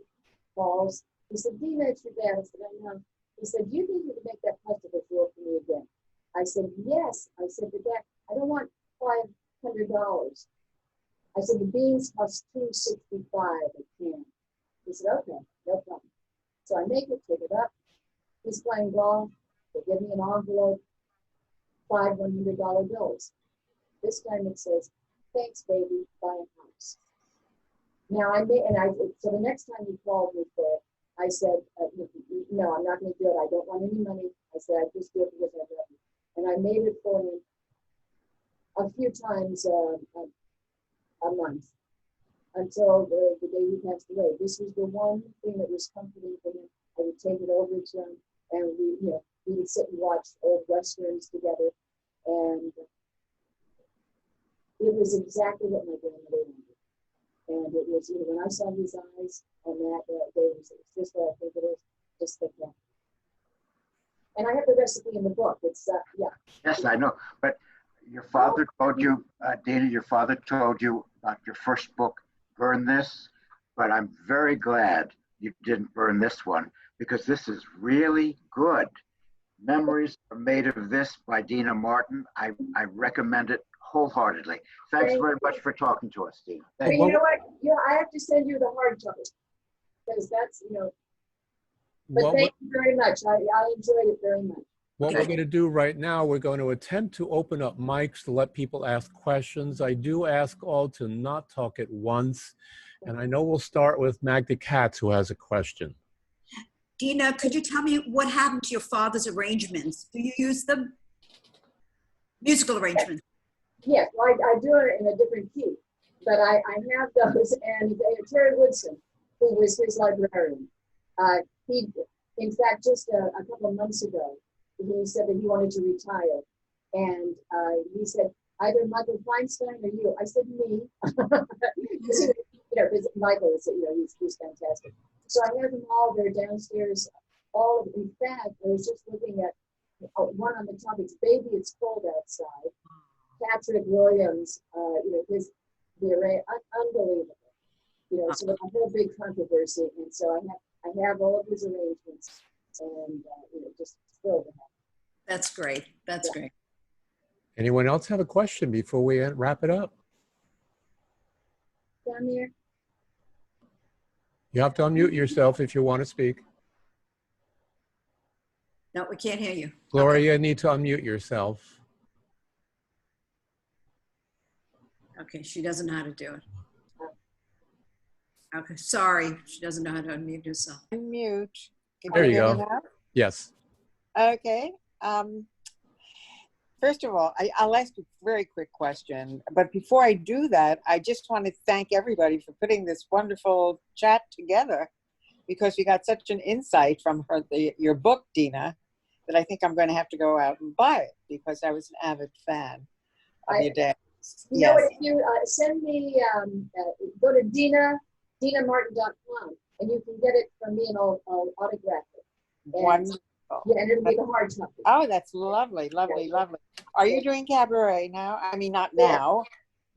calls. He said, Deana, it's your dad. I said, I know. He said, do you think you can make that pasta visual for me again? I said, yes. I said, but Dad, I don't want $500. I said, the beans cost $2.65 a can. He said, okay, no problem. So I make it, take it up. He's playing golf. They give me an envelope. 5 $100 bills. This time it says, thanks, baby, buy a house. Now so the next time he called me for it, I said, no, I'm not going to do it. I don't want any money. I said, I just do it because I love you. And I made it for him a few times a month until the day he passed away. This was the one thing that was comforting for him. I would take it over to him, and we would sit and watch old westerns together, and it was exactly what my grandmother wanted. And it was, when I saw his eyes on that day, it was just what I think it is, just like that. And I have the recipe in the book. It's yeah. Yes, I know. But your father told you, Dana, your father told you about your first book, Burn This. But I'm very glad you didn't burn this one, because this is really good. Memories Are Made of This by Deana Martin. I recommend it wholeheartedly. Thanks very much for talking to us, Deana. But you know what? I have to send you the hardcover, because that's, but thank you very much. I enjoyed it very much. What we're going to do right now, we're going to attempt to open up mics to let people ask questions. I do ask all to not talk at once. And I know we'll start with Magda Katz, who has a question. Deana, could you tell me what happened to your father's arrangements? Do you use them? Musical arrangements? Yes, well, I do it in a different key, but I have those. And Terry Woodson, who was his librarian, he, in fact, just a couple of months ago, he said that he wanted to retire. And he said, either Michael Feinstein or you. I said, me. Because Michael is, he's fantastic. So I have them all. They're downstairs. In fact, I was just looking at one on the top. It's Baby, It's Cold Outside. Patrick Williams, the array, unbelievable. So a whole big controversy. And so I have all of his arrangements, and just thrilled to have. That's great. That's great. Anyone else have a question before we wrap it up? Down there. You have to unmute yourself if you want to speak. No, we can't hear you. Gloria, you need to unmute yourself. Okay, she doesn't know how to do it. Okay, sorry, she doesn't know how to unmute herself. Unmute. There you go. Yes. Okay. First of all, I'll ask a very quick question. But before I do that, I just want to thank everybody for putting this wonderful chat together, because we got such an insight from your book, Deana, that I think I'm going to have to go out and buy it, because I was an avid fan of your dad. You know what, if you send me, go to DeanaMartin.com, and you can get it from me, and I'll autograph it. Wonderful. Yeah, and it'll be the hard copy. Oh, that's lovely, lovely, Yeah. lovely. Are you doing cabaret now? I mean, not now,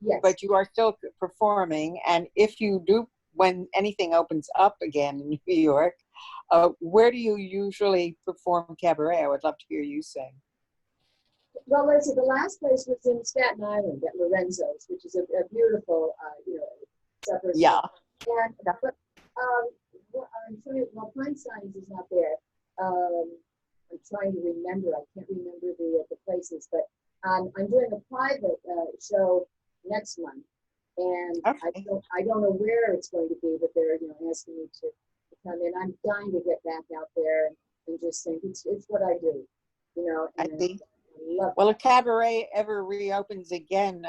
Yes. but you are still performing. And if you do, when anything opens up again in New York, where do you usually perform cabaret? I would love to hear you sing. Well, let's see. The last place was in Staten Island at Lorenzo's, which is a beautiful, supper. Yeah. And but I'm trying. Well, Feinstein's is not there. I'm trying to remember. I can't remember the places, but I'm doing a private show next month, and Okay. I don't know where it's going to be, but they're asking me to come in. I'm dying to get back out there and just think it's what I do, I and think. I love Well, if cabaret ever reopens again,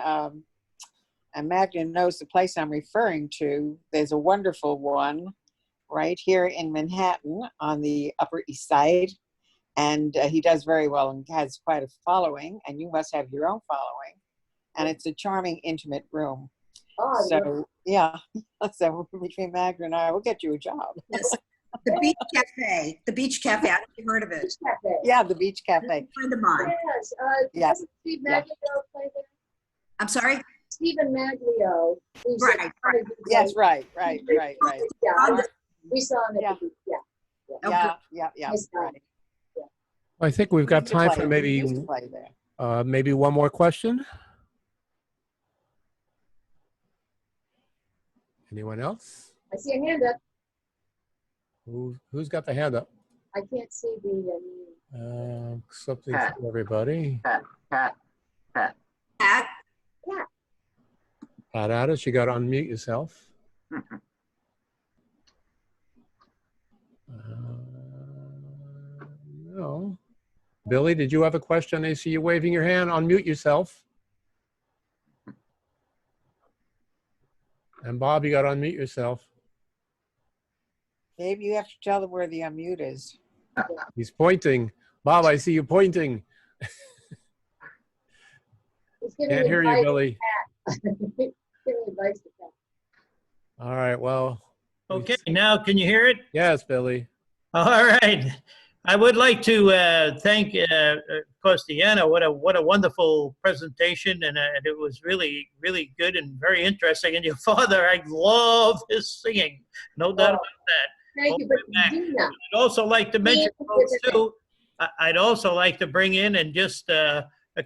and Magda knows the place I'm referring to. There's a wonderful one right here in Manhattan on the Upper East Side. And he does very well and has quite a following. And you must have your own following. And it's a charming, intimate room. Oh, So, yeah. So between Magda and I, we'll get you a job. Yes. The Beach Cafe. The Beach Cafe. I don't know if you've heard of it. Beach Cafe. Yeah, the Beach Cafe. A friend of mine. Yes. Yeah. Doesn't Steve Maglio play there? I'm sorry? Stephen Maglio. Who's Right, right. Yes, right. Yeah, we saw him at the beach. Yeah. Yeah. Nice guy. Right. I think we've got time for maybe one more question. Anyone else? I see a hand up. Who's got the hand up? I can't see the Something Pat. for everybody. Pat, Pat. Pat, Yeah. Pat Addis, you got to unmute yourself. No. Billy, did you have a question? I see you waving your hand. Unmute yourself. And Bob, you got to unmute yourself. Dave, you have to tell them where the unmute is. He's pointing. Bob, I see you pointing. He's giving Can't hear you, advice. Billy. He's giving advice to Pat. All right, well. Okay, now can you hear it? Yes, Billy. All right. I would like to thank, of course, Deana. What a wonderful presentation, and it was really, really good and very interesting. And your father, I love his singing, no doubt about that. Thank you, but Deana. I'd also like to mention, folks, too, I'd also like to bring in and just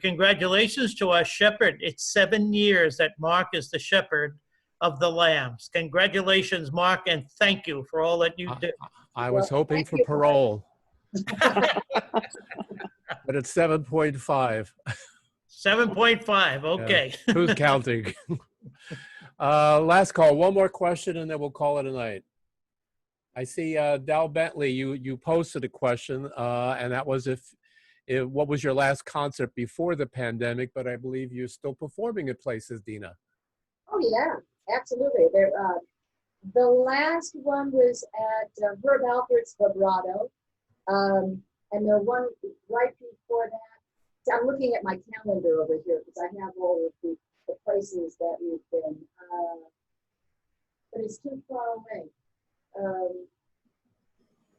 congratulations to our shepherd. It's 7 years that Mark is the shepherd of the lambs. Congratulations, Mark, and thank you for all that you do. I was Well, hoping thank for you, parole. But it's 7.5. 7.5, okay. Yeah. Who's counting? Last call. One more question, and then we'll call it a night. I see Dal Bentley. You posted a question, and that was if what was your last concert before the pandemic? But I believe you're still performing at places, Deana. Oh yeah, absolutely. There, the last one was at Herb Alpert's Vibrato, and the one right before that. So I'm looking at my calendar over here because I have all of the places that we've been, but it's too far away.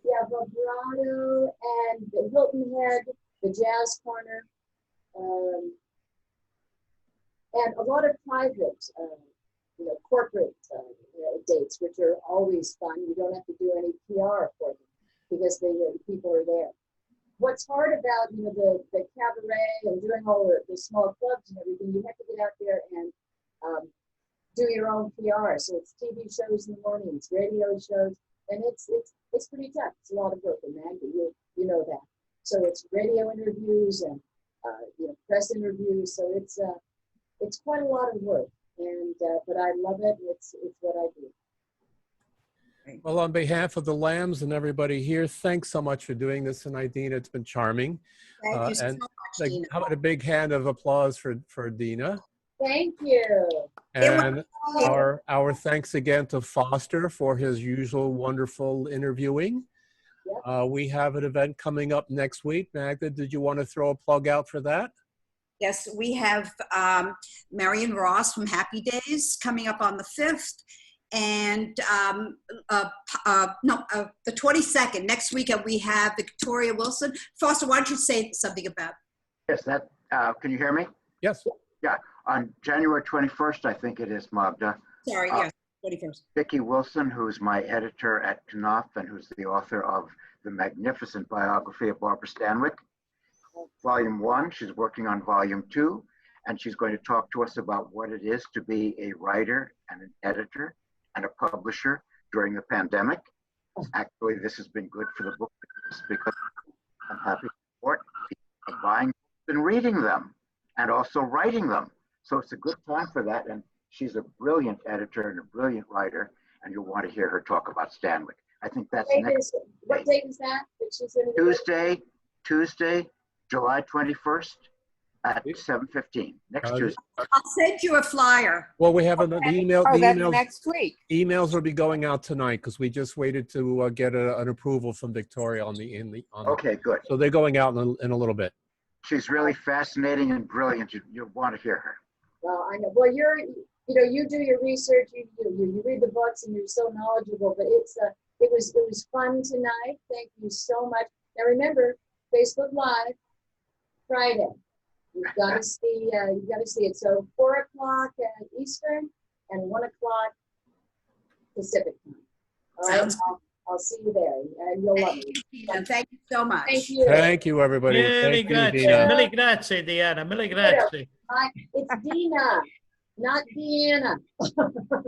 Yeah, Vibrato and the Hilton Head, the Jazz Corner, and a lot of private, corporate dates, which are always fun. You don't have to do any PR for them because the people are there. What's hard about the cabaret and doing all the small clubs and everything, you have to get out there and do your own PR. So it's TV shows in the mornings, radio shows, and it's pretty tough. It's a lot of work, and Maggie, you know that. So it's radio interviews and press interviews. So it's quite a lot of work, and but I love it. It's what I do. Well, on behalf of the Lambs and everybody here, thanks so much for doing this tonight, Deana. It's been charming. thank you so And much, Deana. how about a big hand of applause for Deana? Thank you. And our thanks again to Foster for his usual wonderful interviewing. Yep. We have an event coming up next week. Magda, did you want to throw a plug out for that? Yes, we have Marion Ross from Happy Days coming up on the 5th. And the 22nd, next weekend, we have Victoria Wilson. Foster, why don't you say something about Yes, that, can you hear me? Yes. Yeah, on January 21st, I think it is, Magda. Sorry, yes, 21st. Vicki Wilson, who's my editor at Knopf and who's the author of the magnificent biography of Barbara Stanwyck, Volume 1. She's working on Volume 2, and she's going to talk to us about what it is to be a writer and an editor and a publisher during the pandemic. Actually, this has been good for the book because I'm happy to report people are buying books and reading them and also writing them. So it's a good time for that. And she's a brilliant editor and a brilliant writer, and you'll want to hear her talk about Stanwyck. I think that's next. What date is that she's going to do? Tuesday, July 21st at 7:15. Next Tuesday. I'll send you a flyer. Well, we have an email. Oh, The that's emails, next week. emails will be going out tonight because we just waited to get an approval from Victoria on the. Okay, good. So they're going out in a little bit. She's really fascinating and brilliant. You'll want to hear her. Well, I know. Well, you do your research. You read the books, and you're so knowledgeable. But it was fun tonight. Thank you so much. Now remember, Facebook Live Friday. You've got to see. It. So 4 o'clock Eastern and 1 o'clock Pacific time. All right. I'll see you there, and you'll love it. Deana. Thank you so much. Thank you. Thank you, everybody. Mille Thank you, grazie, Deana. mille grazie, Deana, mille grazie. It's Deana, not Deanna.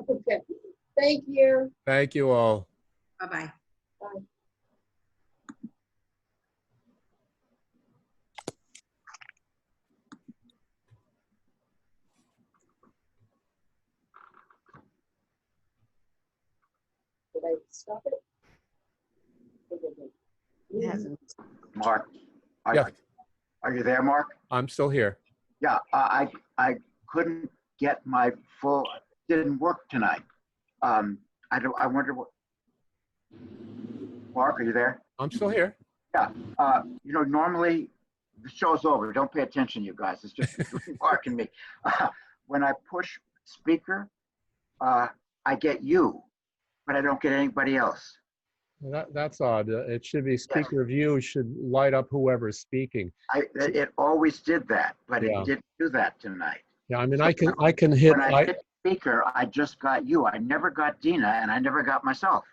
Okay. Thank you. Thank you all. Bye-bye. Bye. I stop it? It hasn't. Mark, Yeah. are you there, Mark? I'm still here. Yeah, I couldn't get my full, didn't work tonight. I wonder what, Mark, are you there? I'm still here. You know, normally the show's over. Don't pay attention, you guys. It's just between Mark and me. When I push speaker, I get you, but I don't get anybody else. That's odd. It should be speaker view should light up whoever's speaking. It always did that, but Yeah. it didn't do that tonight. Yeah, I mean, So I can hit. When I hit speaker, I just got you. I never got Deana, and I never got myself.